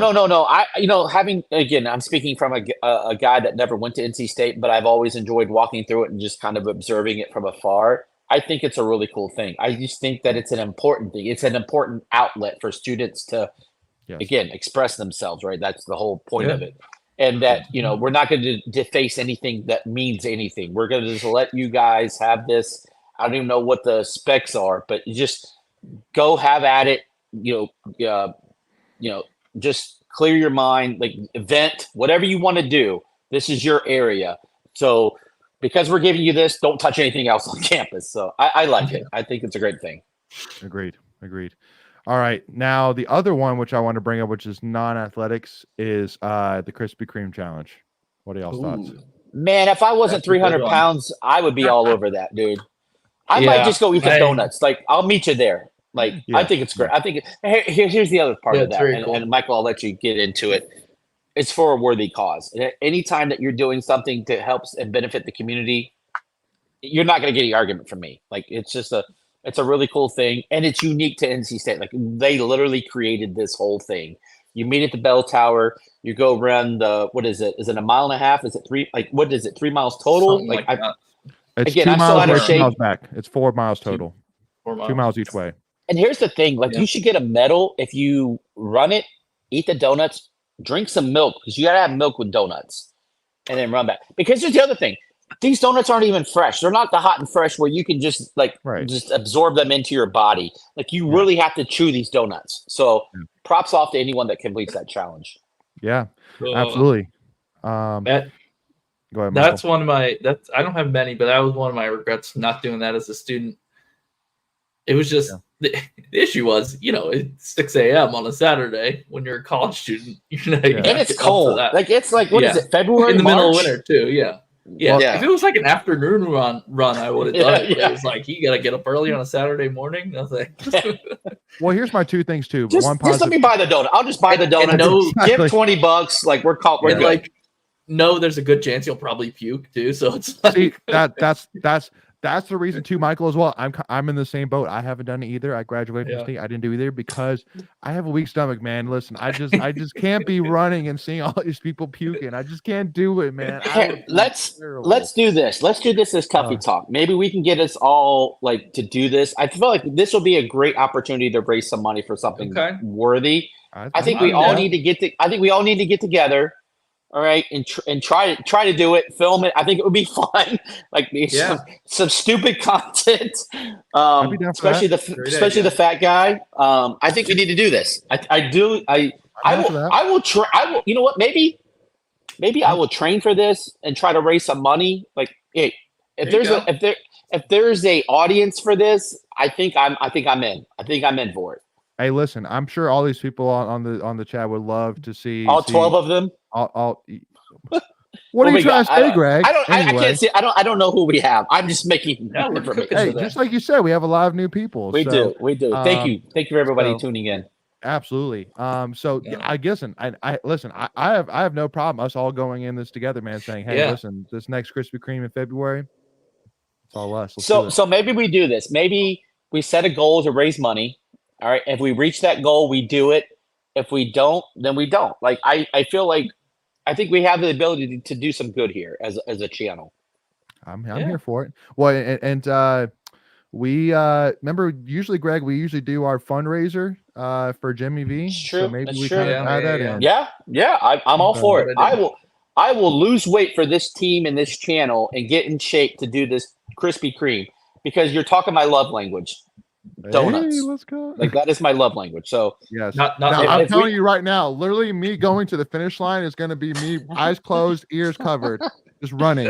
I'm speaking from a guy that never went to NC State, but I've always enjoyed walking through it and just kind of observing it from afar. I think it's a really cool thing. I just think that it's an important thing. It's an important outlet for students to, again, express themselves. Right, that's the whole point of it. And that we're not going to deface anything that means anything. We're going to just let you guys have this. I don't even know what the specs are, but just go have at it. Just clear your mind, like event, whatever you want to do. This is your area. So because we're giving you this, don't touch anything else on campus. So I like it. I think it's a great thing. Agreed. All right. Now the other one, which I want to bring up, which is non-athletics, is the Krispy Kreme challenge. What are y'all's thoughts? Man, if I wasn't 300 pounds, I would be all over that, dude. I might just go eat the donuts. Like, I'll meet you there. Like, I think it's great. I think here's the other part of that. And Michael, I'll let you get into it. It's for a worthy cause. Anytime that you're doing something to help and benefit the community, you're not going to get any argument from me. Like, it's a really cool thing. And it's unique to NC State. Like, they literally created this whole thing. You meet at the bell tower. You go around what is it? Is it a mile and a half? Is it 3? Like, what is it? 3 miles total? Something like that. It's again, 2 I'm miles, still out of 2 shape. miles back. It's 4 miles total. 4 miles. 2 miles each way. And here's the thing, like you should get a medal if you run it, eat the donuts, drink some milk, because you gotta have milk with donuts, and then run back. Because here's the other thing. These donuts aren't even fresh. They're not the hot and fresh where you can just just absorb them into your body. Like you really have to chew these donuts. So props off to anyone that completes that challenge. Yeah, absolutely. Go ahead, Michael. That's one of my. I don't have many, but that was one of my regrets not doing that as a student. It was just the issue was, it's 6 a.m. on a Saturday when you're a college student. And it's cold. Like it's like what is it? February in the March? middle of winter too. Yeah. If it was like an afternoon run, I would have done it. But it was like you got to get up early on a Saturday morning. I was like, well, here's my two things too. Just let me buy the donut. I'll just buy the donut. Give $20. Like we're good. Like, no, there's a good chance you'll probably puke too. So it's like see that's the reason too, Michael, as well. I'm in the same boat. I haven't done it either. I graduated from state. I didn't do either because I have a weak stomach, man. Listen, I just can't be running and seeing all these people puking. I just can't do it, man. Let's do this. Let's do this as Tuffy Talk. Maybe we can get us all to do this. I feel like this will be a great opportunity to raise some money for something worthy. I think we all need to get together. All right, and try to do it, film it. I think it would be fun, some stupid content, especially the fat guy. I think we need to do this. I will try. You know what? Maybe I will train for this and try to raise some money. Like, hey, if there's a audience for this, I think I'm in. I think I'm in for it. Hey, listen, I'm sure all these people on the chat would love to see all 12 of them. What are you trying to say, Greg? I can't see. I don't know who we have. I'm just making information. Hey, just like you said, we have a lot of new people. We do. Thank you for everybody tuning in. Absolutely. I guess, and I listen. I have no problem us all going in this together, man. Saying, hey, listen, this next Krispy Kreme in February, it's all us. So maybe we do this. Maybe we set a goal to raise money. All right. If we reach that goal, we do it. If we don't, then we don't. Like I feel like I think we have the ability to do some good here as a channel. I'm here for it. Well, and we remember usually, Greg, we usually do our fundraiser for Jimmy V. It's true. So maybe we can add that in. Yeah. I'm all for it. I will lose weight for this team and this channel and get in shape to do this Krispy Kreme because you're talking my love language. Donuts. Hey, let's go. Like that is my love language. So yes. I'm telling you right now, literally me going to the finish line is going to be me eyes closed, ears covered, just running.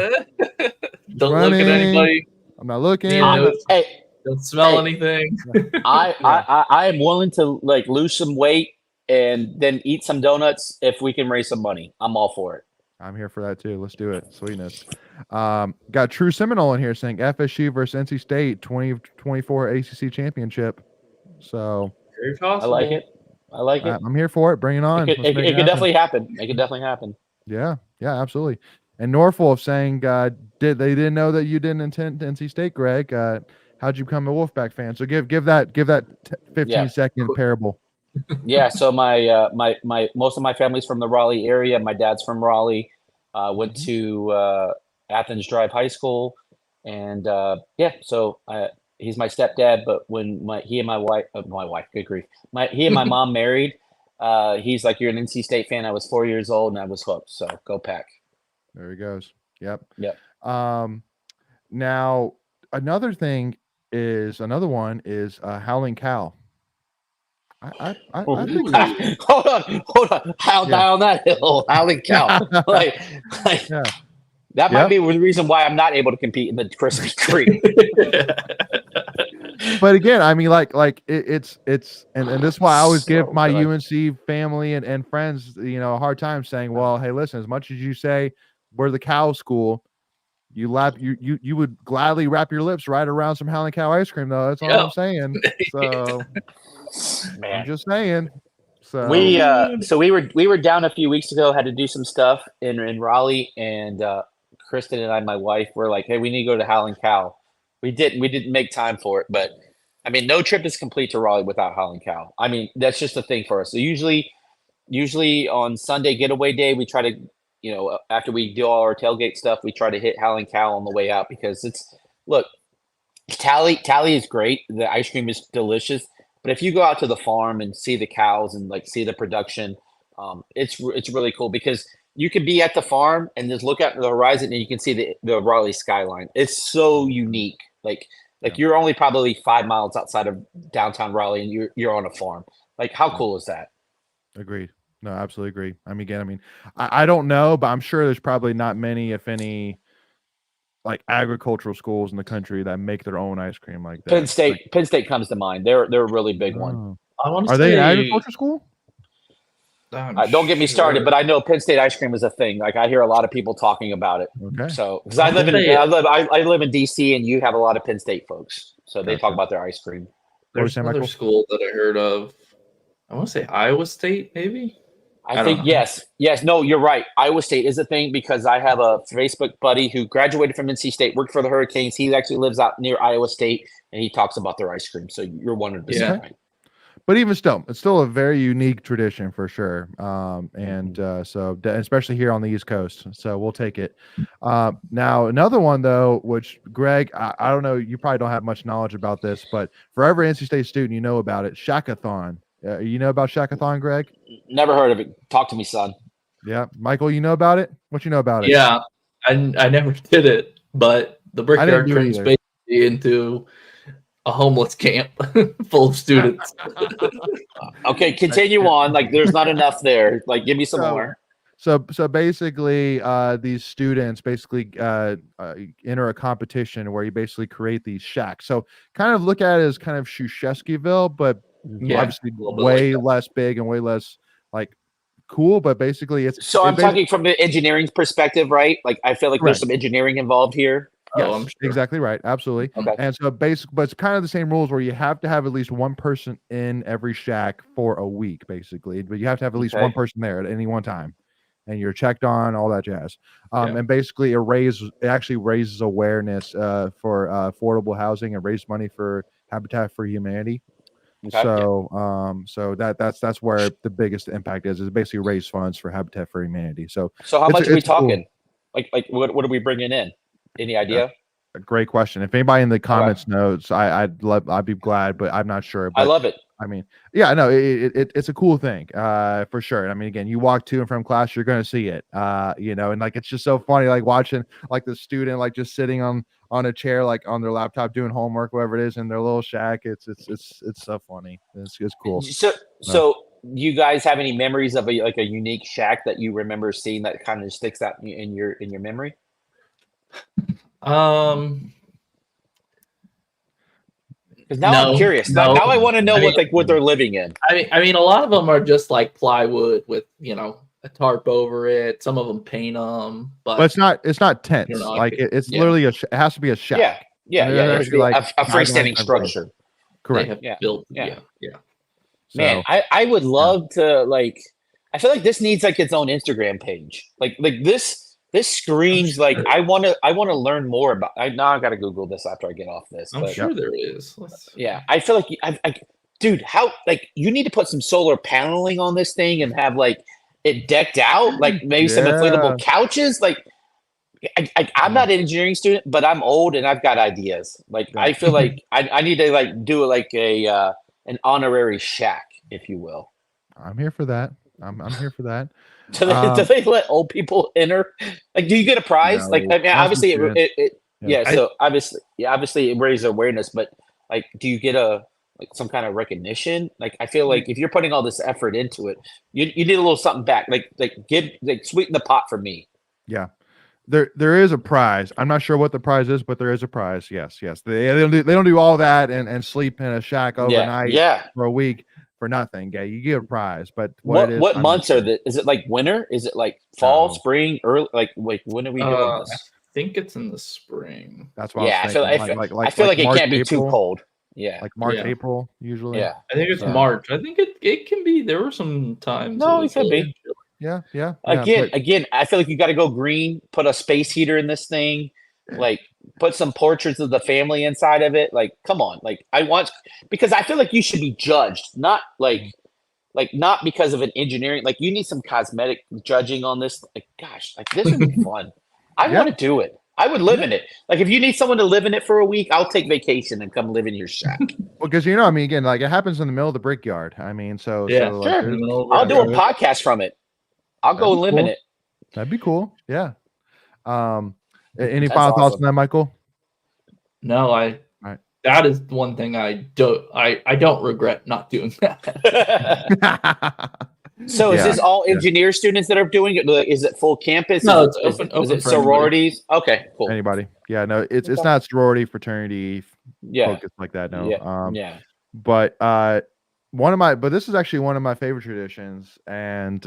Don't look at anybody. I'm not looking. Don't smell anything. I am willing to lose some weight and then eat some donuts if we can raise some money. I'm all for it. I'm here for that too. Let's do it. Sweetness. Got True Seminole in here saying FSU versus NC State 2024 ACC championship. So very possible. I like it. I'm here for it. Bring it on. It could definitely happen. It could definitely happen. Yeah, absolutely. And Norfolk saying, they didn't know that you didn't attend NC State, Greg. How'd you become a Wolfpack fan? So give that 15-second parable. Yeah, so my most of my family's from the Raleigh area. My dad's from Raleigh. Went to Athens Drive High School, and so he's my stepdad. But when he and my wife, good grief, he and my mom married, he's like, "You're an NC State fan." I was 4 years old, and I was hooked. So go Pack. There he goes. Yep. Now another one is Howling Cow. I think hold on. How down that hill, Howling Cow. That might be the reason why I'm not able to compete in the Krispy Kreme. But again, I mean, it's and this is why I always give my UNC family and friends, a hard time saying, well, hey, listen, as much as you say we're the cow school, you would gladly wrap your lips right around some Howling Cow ice cream, though. That's all I'm saying. So. Man. I'm just saying. So we were down a few weeks ago, had to do some stuff in Raleigh, and Kristen and I, my wife, were like, "Hey, we need to go to Howling Cow." We didn't make time for it, but I mean, no trip is complete to Raleigh without Howling Cow. I mean, that's just a thing for us. So usually on Sunday getaway day, we try to, after we do all our tailgate stuff, we try to hit Howling Cow on the way out because Tally is great. The ice cream is delicious. But if you go out to the farm and see the cows and like see the production, it's really cool because you could be at the farm and just look out to the horizon and you can see the Raleigh skyline. It's so unique. Like you're only probably 5 miles outside of downtown Raleigh and you're on a farm. Like how cool is that? Agreed. No, absolutely agree. I mean, I don't know, but I'm sure there's probably not many, if any, like agricultural schools in the country that make their own ice cream like that. Penn State comes to mind. They're a really big one. I want to Are they an agriculture school? Don't get me started, but I know Penn State ice cream is a thing. Like I hear a lot of people talking about it. Okay. So because I live in DC, and you have a lot of Penn State folks, so they talk about their ice cream. There's another school that I heard of. I want to say Iowa State, maybe. I think yes. No, you're right. Iowa State is a thing because I have a Facebook buddy who graduated from NC State, worked for the Hurricanes. He actually lives out near Iowa State, and he talks about their ice cream. So you're 100% right. But even still, it's still a very unique tradition for sure. So especially here on the East Coast. So we'll take it. Now, another one, though, which, Greg, I don't know, you probably don't have much knowledge about this, but for every NC State student, you know about it, Shackathon. You know about Shackathon, Greg? Never heard of it. Talk to me, son. Yeah. Michael, you know about it? What you know about it? Yeah, I never did it, but the Brickyard turns basically into a homeless camp full of students. Okay, continue on. Like, there's not enough there. Like, give me some more. So basically, these students basically enter a competition where you basically create these shacks. So kind of look at it as kind of Shusheskyville, but obviously way less big and way less like cool. But basically, it's so I'm talking from the engineering perspective, right? Like, I feel like there's some engineering involved here. Yes, exactly right. Absolutely. Okay. And so but it's kind of the same rules where you have to have at least one person in every shack for a week, basically. But you have to have at least one person there at any one time. And you're checked on, all that jazz. And basically it actually raises awareness for affordable housing and raise money for Habitat for Humanity. Okay. So that's where the biggest impact is basically raise funds for Habitat for Humanity. So how much are we talking? Cool. Like what are we bringing in? Any idea? A great question. If anybody in the comments knows, I'd be glad, but I'm not sure. But, I love it. I mean, yeah, no, it's a cool thing, for sure. I mean, again, you walk to and from class, you're going to see it, and like, it's just so funny, like watching like the student, like just sitting on a chair, like on their laptop, doing homework, whatever it is in their little shack. It's so funny. It's cool. So you guys have any memories of a unique shack that you remember seeing that kind of sticks out in your memory? Because now I'm curious. Now I want to know what they're living in. I mean, a lot of them are just like plywood with a tarp over it. Some of them paint them, but it's not tents. Like it's literally it has to be a shack. Yeah. Like a freestanding structure. Correct. Built. Man, I would love to I feel like this needs like its own Instagram page. Like this. This screams like I want to learn more about. I gotta Google this after I get off this. I'm sure there is. I feel like dude, how you need to put some solar paneling on this thing and have like it decked out, like maybe some inflatable couches. Like I'm not an engineering student, but I'm old and I've got ideas. Like I feel like I need to like do like an honorary shack, if you will. I'm here for that. I'm here for that. Do they let old people enter? Like, do you get a prize? No, like, I mean, obviously, So obviously, it raises awareness. But like, do you get some kind of recognition? Like, I feel like if you're putting all this effort into it, you need a little something back. Like sweeten the pot for me. Yeah, there is a prize. I'm not sure what the prize is, but there is a prize. Yes. They don't do all that and sleep in a shack overnight for a week. For nothing, you get a prize. But what months are the? Is it like winter? Is it like fall, spring, early? Like when are we doing this? I think it's in the spring. That's why. I feel like it March, can't be April, too cold. Yeah, like March, April usually. Yeah, I think it's March. I think it can be. There were some times. No, it could be. Yeah. Again, I feel like you got to go green. Put a space heater in this thing. Like put some portraits of the family inside of it. Like, come on. Like because I feel like you should be judged, not not because of an engineering. Like you need some cosmetic judging on this. Like, gosh, like this would be fun. I want to do it. I would live in it. Like if you need someone to live in it for a week, I'll take vacation and come live in your shack. Well, because I mean, again, like it happens in the middle of the brickyard. I mean, so Yeah, like Sure. I'll do a podcast from it. I'll go live in it. That'd be cool. Yeah. Any That's final thoughts awesome. on that, Michael? No, Right. that is one thing I don't regret not doing that. So is this all engineer students that are doing it? Is it full campus? No, is it's open is it for sororities? Okay, cool. Anybody? Yeah, no, it's not sorority, fraternity, focus like that. No. Yeah. But this is actually one of my favorite traditions. And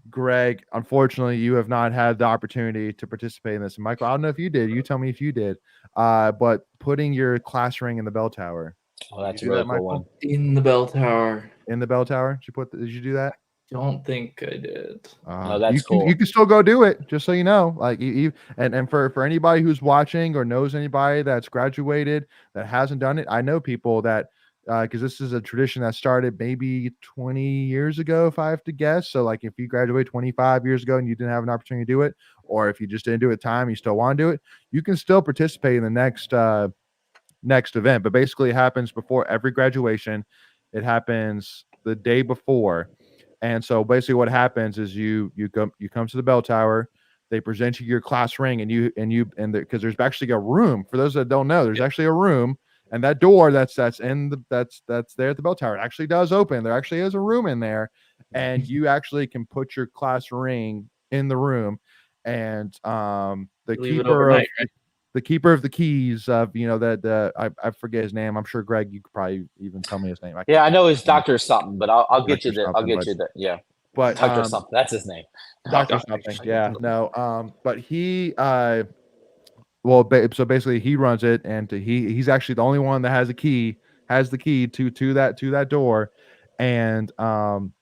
Greg, unfortunately, you have not had the opportunity to participate in this. Michael, I don't know if you did. You tell me if you did. But putting your class ring in the bell tower. Oh, that's a really cool one. In the bell tower. In the bell tower? Did you do that? Don't think I did. No, that's cool. You can still go do it, just so you know. Like and for anybody who's watching or knows anybody that's graduated that hasn't done it, I know people that because this is a tradition that started maybe 20 years ago, if I have to guess. So like if you graduate 25 years ago and you didn't have an opportunity to do it, or if you just didn't do it at time, you still want to do it, you can still participate in the next event. But basically it happens before every graduation. It happens the day before. And so basically what happens is you come to the bell tower, they present you your class ring, and because there's actually a room. For those that don't know, there's actually a room, and that door that's there at the bell tower, it actually does open. There actually is a room in there, and you actually can put your class ring in the room, and the keeper of the keys of I forget his name. I'm sure Greg, you could probably even tell me his name. I know it's Dr. something, but I'll get you that. I'll get you that. Yeah. But Dr. something. That's his name. Dr. something. Yeah. No. But he so basically he runs it, and he's actually the only one that has the key to that door. And so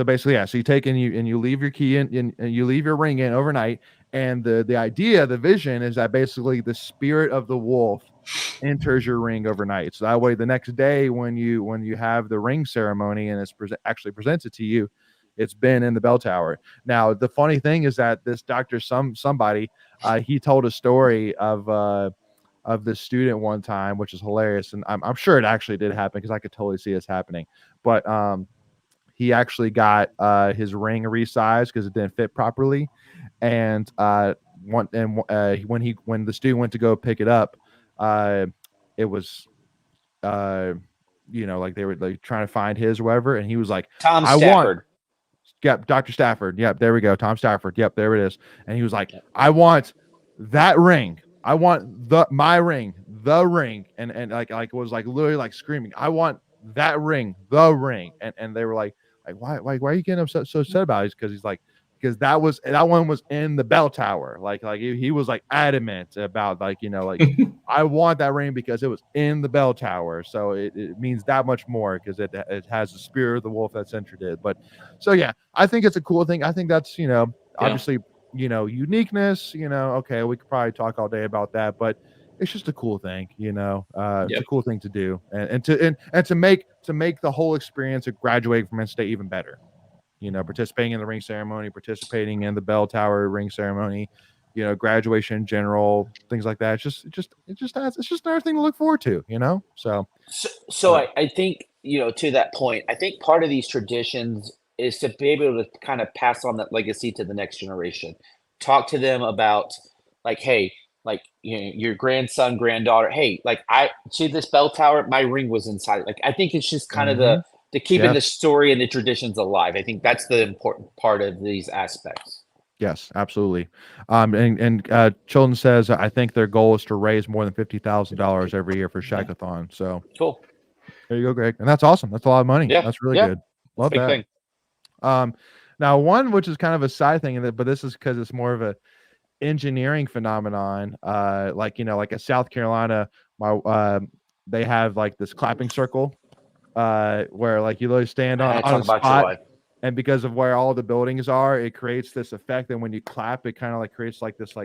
basically, yeah, so you take and you leave your key in and you leave your ring in overnight. And the vision is that basically the spirit of the wolf enters your ring overnight. So that way, the next day when you have the ring ceremony and it's actually presented to you, it's been in the bell tower. Now, the funny thing is that this doctor, somebody, he told a story of this student one time, which is hilarious, and I'm sure it actually did happen because I could totally see this happening. But he actually got his ring resized because it didn't fit properly. And when the student went to go pick it up, it was like they were like trying to find his or whatever, and he was like, Tom Stafford. Yep, Dr. Stafford. Yep, there we go. Tom Stafford. Yep, there it is. And he was like, I want that ring. I want my ring, the ring. And like it was like literally like screaming, I want that ring, the ring. And they were like why are you getting so upset about it? Because he's like, because that one was in the bell tower. Like he was like adamant about like I want that ring because it was in the bell tower. So it means that much more because it has the spirit of the wolf that entered it. But so yeah, I think it's a cool thing. I think that's obviously uniqueness. Okay, we could probably talk all day about that, but it's just a cool thing. It's a cool thing to do, and to make the whole experience of graduating from NC State even better. Participating in the ring ceremony, participating in the bell tower ring ceremony, graduation in general, things like that. It's just another thing to look forward to, So I think, to that point, I think part of these traditions is to be able to kind of pass on that legacy to the next generation. Talk to them about like, hey, like your grandson, granddaughter, hey, like I see this bell tower, my ring was inside. Like I think it's just kind of the keeping the story and the traditions alive. I think that's the important part of these aspects. Yes, absolutely. And Chilton says, I think their goal is to raise more than $50,000 every year for Shackathon. So cool. There you go, Greg. And that's awesome. That's a lot of money. Yeah. That's really good. Love that. Thing. Now one, which is kind of a side thing, but this is because it's more of a engineering phenomenon. Like at South Carolina, they have like this clapping circle. Where like you literally stand on a spot, and because of where all the buildings are, it creates this effect. And when you clap, it kind of like creates like this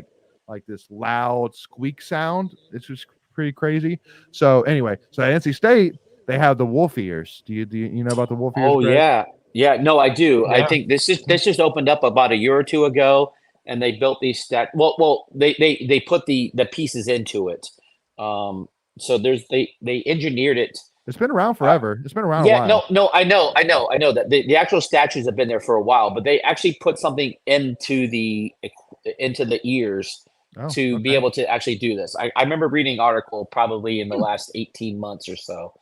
loud squeak sound. It's just pretty crazy. So anyway, so at NC State they have the wolf ears. Do you know about the wolf ears? Oh, Greg? Yeah. No, I do. Yeah. I think this just opened up about a year or two ago. and they built these they put the pieces into it. So they engineered it. It's been around forever. It's been around a Yeah, while. no, I know that the actual statues have been there for a while, but they actually put something into the ears to be able to actually do this. I remember reading an article probably in the last 18 months or so,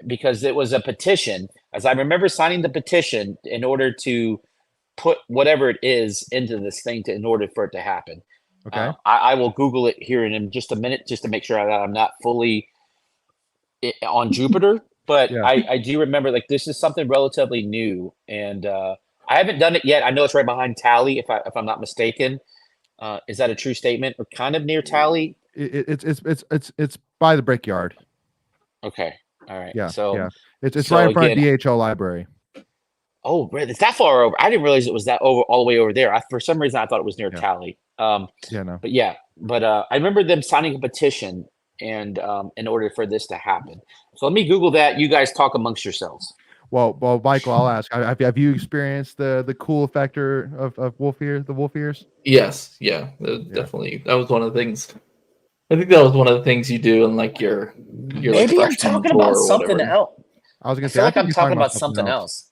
because it was a petition. As I remember signing the petition in order to put whatever it is into this thing in order for it to happen. Okay. I will Google it here in just a minute just to make sure that I'm not fully on Jupiter, but Yeah. I do remember like this is something relatively new, and I haven't done it yet. I know it's right behind Tally, if I'm not mistaken. Is that a true statement? Or kind of near Tally? It's by the Brickyard. Okay, all right. Yeah, So yeah. It's so right in front of again- DHL library. Oh, right, it's that far over. I didn't realize it was that over all the way over there. For some reason, I thought it was near Yeah. Tally. Yeah, no. But I remember them signing a petition, and in order for this to happen. So let me Google that. You guys talk amongst yourselves. Well, Michael, I'll ask. Have you experienced the cool factor of wolf ears? The wolf ears? Yes, yeah, definitely. That was one of the things. I think that was one of the things you do in like your Maybe like I'm freshman talking tour about or something whatever. else. I was I gonna say feel I like think I'm you're talking about something else.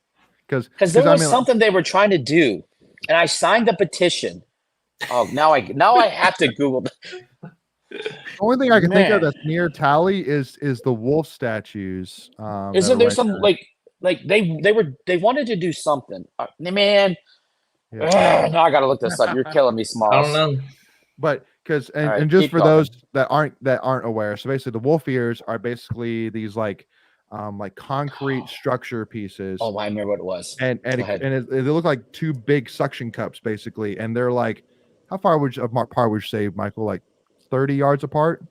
Because there was like, something they were trying to do, and I signed the petition. Oh, now I have to Google. the only thing I can think of Man. that's near Tally is the wolf statues. Isn't there some like they wanted to do something? Man, now I gotta look this up. You're killing me, I Smalls. don't know. But because and, All right, and just keep for talking. those that aren't aware, so basically the wolf ears are basically these like concrete structure pieces. Oh, I remember what it was. And Go ahead. they look like two big suction cups basically, and they're like, how far would you say, Michael? Like 30 yards apart?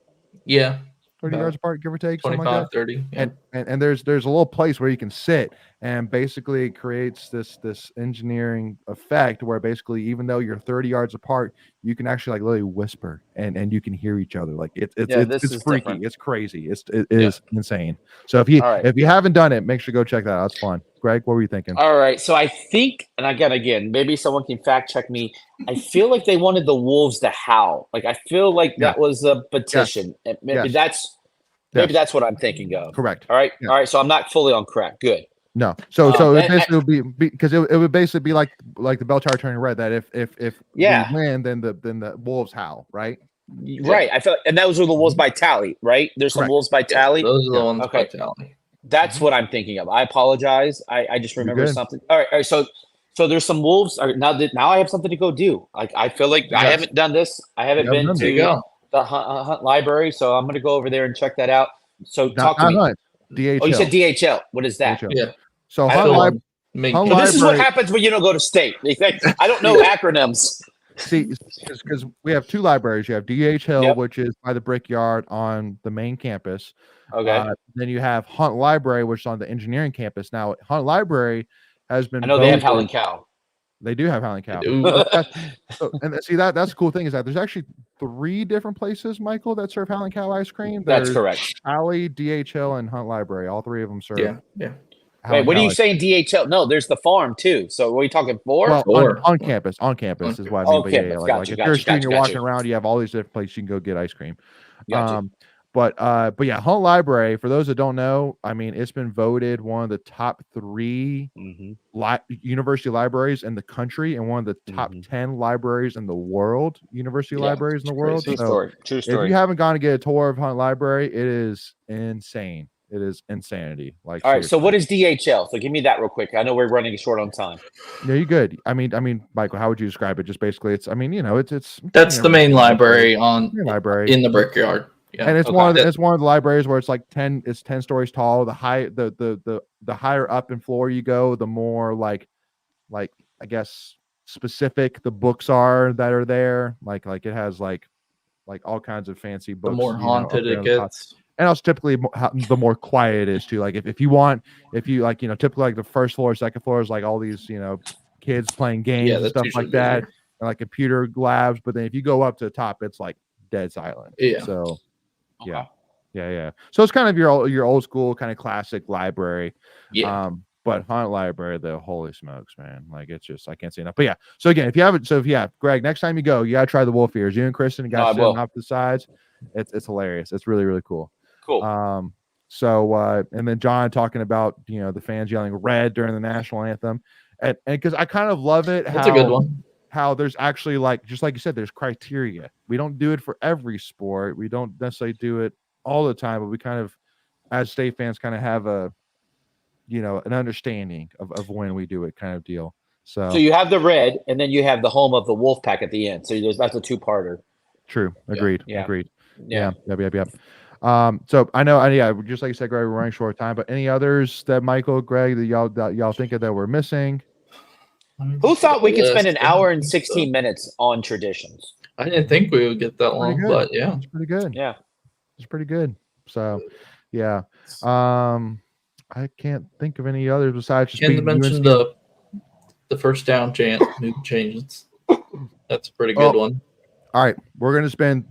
Yeah, 30 yards apart, give or take, something 25, like that. 30. Yeah. And there's a little place where you can sit, and basically it creates this engineering effect where basically even though you're 30 yards apart, you can actually like literally whisper and you can hear each other. Like this it's is freaky, different. it's crazy, it is insane. So if you All right. if you haven't done it, make sure to go check that out. It's fun. Greg, what were you thinking? All right, so I think, and again, maybe someone can fact check me. I feel like they wanted the wolves to howl. Like I feel like that was a petition. And maybe Yes. that's what I'm thinking of. Correct. All right, Yes. all right. So I'm not fully on correct. Good. No. So it and- basically would be because it would basically be like the bell tower turning red, that if we win, then the wolves howl, right? Right. I felt, and those were the wolves by Tally, right? There's some Correct. wolves by Tally. Those are the ones Okay. by Tally. That's what I'm thinking of. I apologize. I just remember good. something. All right. So there's some wolves. All right, now I have something to go do. Like I feel like I haven't done this. I haven't You haven't been done There you to go. the hunt library, so I'm going to go over there and check that out. So Not talk to me. hunt, DHL. Oh, you said DHL. What is that? DHL. Yeah. So I hunt don't know. lib- Make Hunt Well, this is what library- happens when you don't go to state. I don't know acronyms. see, because we have two libraries. You have DHL, Yep. which is by the Brickyard on the main campus. Okay. Then you have Hunt Library, which is on the engineering campus. Now, Hunt Library has been. I know they have voted- Howling Cow. They do have Howling Cow. Ooh. And see that's the cool thing is that there's actually 3 different places, Michael, that serve Howling Cow ice cream. That's There's correct. Alley, DHL, and Hunt Library. All 3 of them serve. Yeah. Wait, Howling what are Cow you ice saying? DHL? No, there's the farm too. So what are you talking for? Well, Or- on campus is what I mean. But yeah, campus. like, Gotcha, if you're a gotcha, student, you're gotcha. walking around, you have all these different places you can go get ice cream. Gotcha. But yeah, Hunt Library, for those that don't know, I mean, it's been voted one of the top 3 university libraries in the country and one of the top 10 libraries in the world, university Yeah, libraries in the world. True So story. True if story. you haven't gone to get a tour of Hunt Library, it is insane. It is insanity. Like, All right. So seriously. what is DHL? So give me that real quick. I know we're running short on time. No, you good. I mean, Michael, how would you describe it? Just basically, it's. I mean, it's. That's the main library on Main library in the Brickyard. Yeah. and it's Okay. it's one of the libraries where it's like 10 stories tall. The higher up in floor you go, the more like I guess specific the books are that are there. Like it has like all kinds of fancy The books. more up haunted there it on the top. gets. And also typically the more quiet it is too. Like if you like, typically like the first floor, second floor is like all these, kids playing games Yeah, and that's stuff usually like that, busier. and like computer labs. But then if you go up to the top, it's like dead silent. Yeah. So Okay. yeah. So it's kind of your old school kind of classic library. Yeah. But Hunt Library, though, holy smokes, man! Like it's just I can't say enough. But yeah, so again, Greg, next time you go, you gotta try the wolf ears. You and Kristen No, I got will. sitting off the sides. It's hilarious. It's really really cool. Cool. And then John talking about the fans yelling red during the national anthem, and because I kind of love it. That's a good one. How there's actually just like you said, there's criteria. We don't do it for every sport. We don't necessarily do it all the time, but we kind of, as state fans, kind of have a an understanding of when we do it kind of deal. So you have the red, and then you have the home of the Wolfpack at the end. So that's a two-parter. True. Agreed. Yeah. Agreed. Yeah. Yep. So I know, just like you said, Greg, we're running short of time, but any others that Michael, Greg, that y'all think of that we're missing? Who thought we could spend an hour and 16 minutes on traditions? I didn't think we would get that long, but yeah. It's pretty good. Yeah. It's pretty good. So, yeah. I can't think of any others besides just Can mention the first down chant, new changes. That's a pretty good one. All right. We're going to spend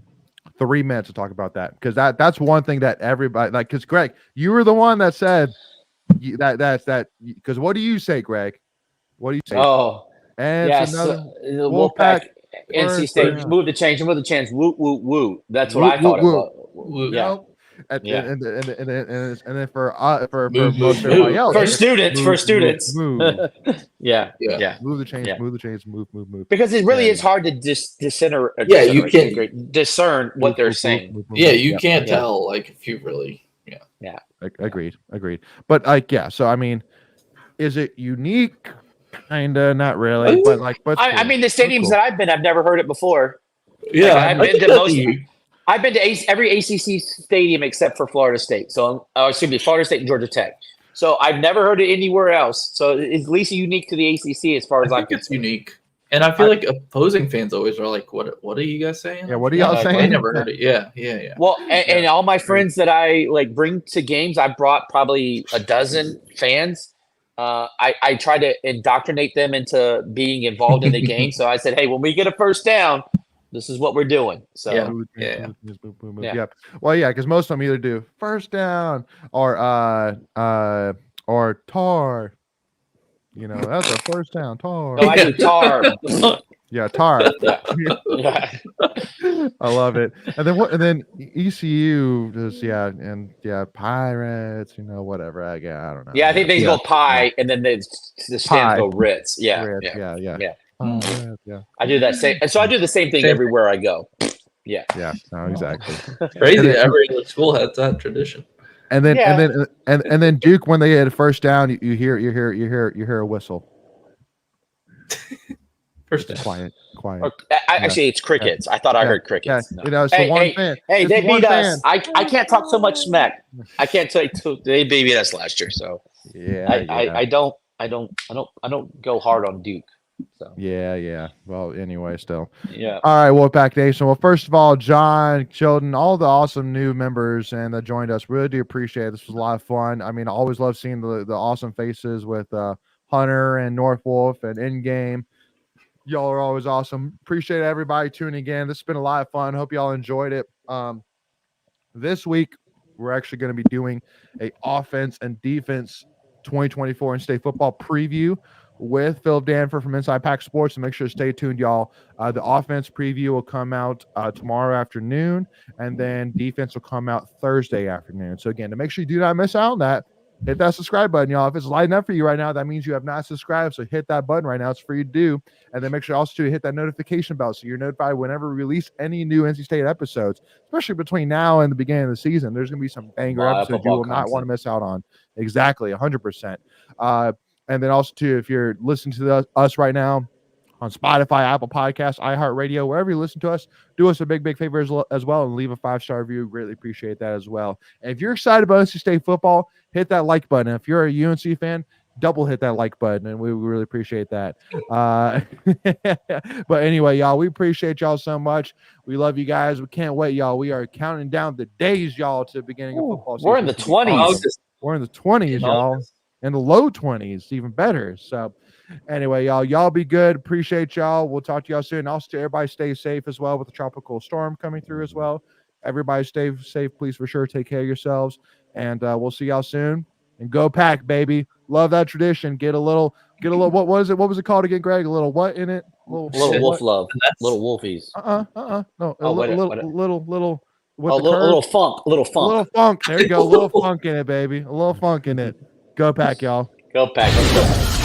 3 minutes to talk about that because that's one thing that everybody because Greg, you were the one that said that because what do you say, Greg? What do you say? Oh, and yes, the Wolfpack, NC State, move the change, move the chance, woo woo woo. That's what I thought it was. Yeah. And then for most everybody else, for students, move. yeah, move the chains, move. Because it really is hard to discern what they're saying. Yeah, you can't tell like if you really, agreed. But so I mean, is it unique? Kinda, not really, but I mean, the stadiums that I've been, I've never heard it before. Yeah, I've been to every ACC stadium except for Florida State. So, Florida State and Georgia Tech. So I've never heard it anywhere else. So it's at least unique to the ACC as far as I think it's unique. And I feel like opposing fans always are like, "What are you guys saying?" Yeah, what are y'all saying? I never heard it. Yeah. Well, and all my friends that I bring to games, I brought probably a dozen fans. I try to indoctrinate them into being involved in the game. So I said, hey, when we get a first down, this is what we're doing. So yeah. Well, yeah, because most of them either do first down or tar. That's a first down, tar. No, I do tar. Yeah, tar. Yeah. I love it. And then ECU does Pirates, whatever. I don't know. Yeah, I think they go pie and then the stands go Ritz. Yeah. Ritz, yeah. Yeah. I do that same. So I do the same thing everywhere I go. Yeah. Yeah. No, exactly. Crazy that every school has that tradition. And then Duke, when they had a first down, you hear a whistle. First down. Quiet. Actually, it's crickets. I thought I heard crickets. Yeah. No. Fan. Hey, they beat us. I can't talk so much smack. I can't say they beat us last year. So I don't go hard on Duke. So yeah. Well, anyway, still. Yeah. All right, Wolfpack Nation. Well, first of all, John, Chilton, all the awesome new members and that joined us. Really do appreciate it. This was a lot of fun. I mean, I always love seeing the awesome faces with Hunter and North Wolf and Endgame. Y'all are always awesome. Appreciate everybody tuning in. This has been a lot of fun. Hope y'all enjoyed it. This week, we're actually going to be doing a offense and defense 2024 in state football preview with Phil Danford from Inside Pack Sports. So make sure to stay tuned, y'all. The offense preview will come out tomorrow afternoon, and then defense will come out Thursday afternoon. So again, to make sure you do not miss out on that, hit that subscribe button, y'all. If it's lighting up for you right now, that means you have not subscribed. So hit that button right now. It's free to do. And then make sure also to hit that notification bell so you're notified whenever we release any new NC State episodes, especially between now and the beginning of the season. There's going to be some banger episodes you will not want to miss out on. Exactly, 100%. And then also, too, if you're listening to us right now on Spotify, Apple Podcasts, iHeartRadio, wherever you listen to us, do us a big favor as well and leave a 5-star review. Greatly appreciate that as well. And if you're excited about NC State football, hit that like button. If you're a UNC fan, double hit that like button, and we really appreciate that. But anyway, y'all, we appreciate y'all so much. We love you guys. We can't wait, y'all. We are counting down the days, y'all, to the beginning of football season. We're in the 20s. We're in the 20s, y'all. In the low 20s, even better. So anyway, y'all be good. Appreciate y'all. We'll talk to y'all soon. Also, everybody stay safe as well with the tropical storm coming through as well. Everybody stay safe, please, for sure. Take care of yourselves. And we'll see y'all soon. And go Pack, baby. Love that tradition. Get a little. What was it? What was it called again, Greg? A little what in it? Little Shit. wolf love, That's- little wolfies. No, Oh, what- little. With Oh, the little curve. funk, little A little funk. funk. There you go. A little funk in it, baby. A little funk in it. Go Pack, y'all. Go Pack. Let's go.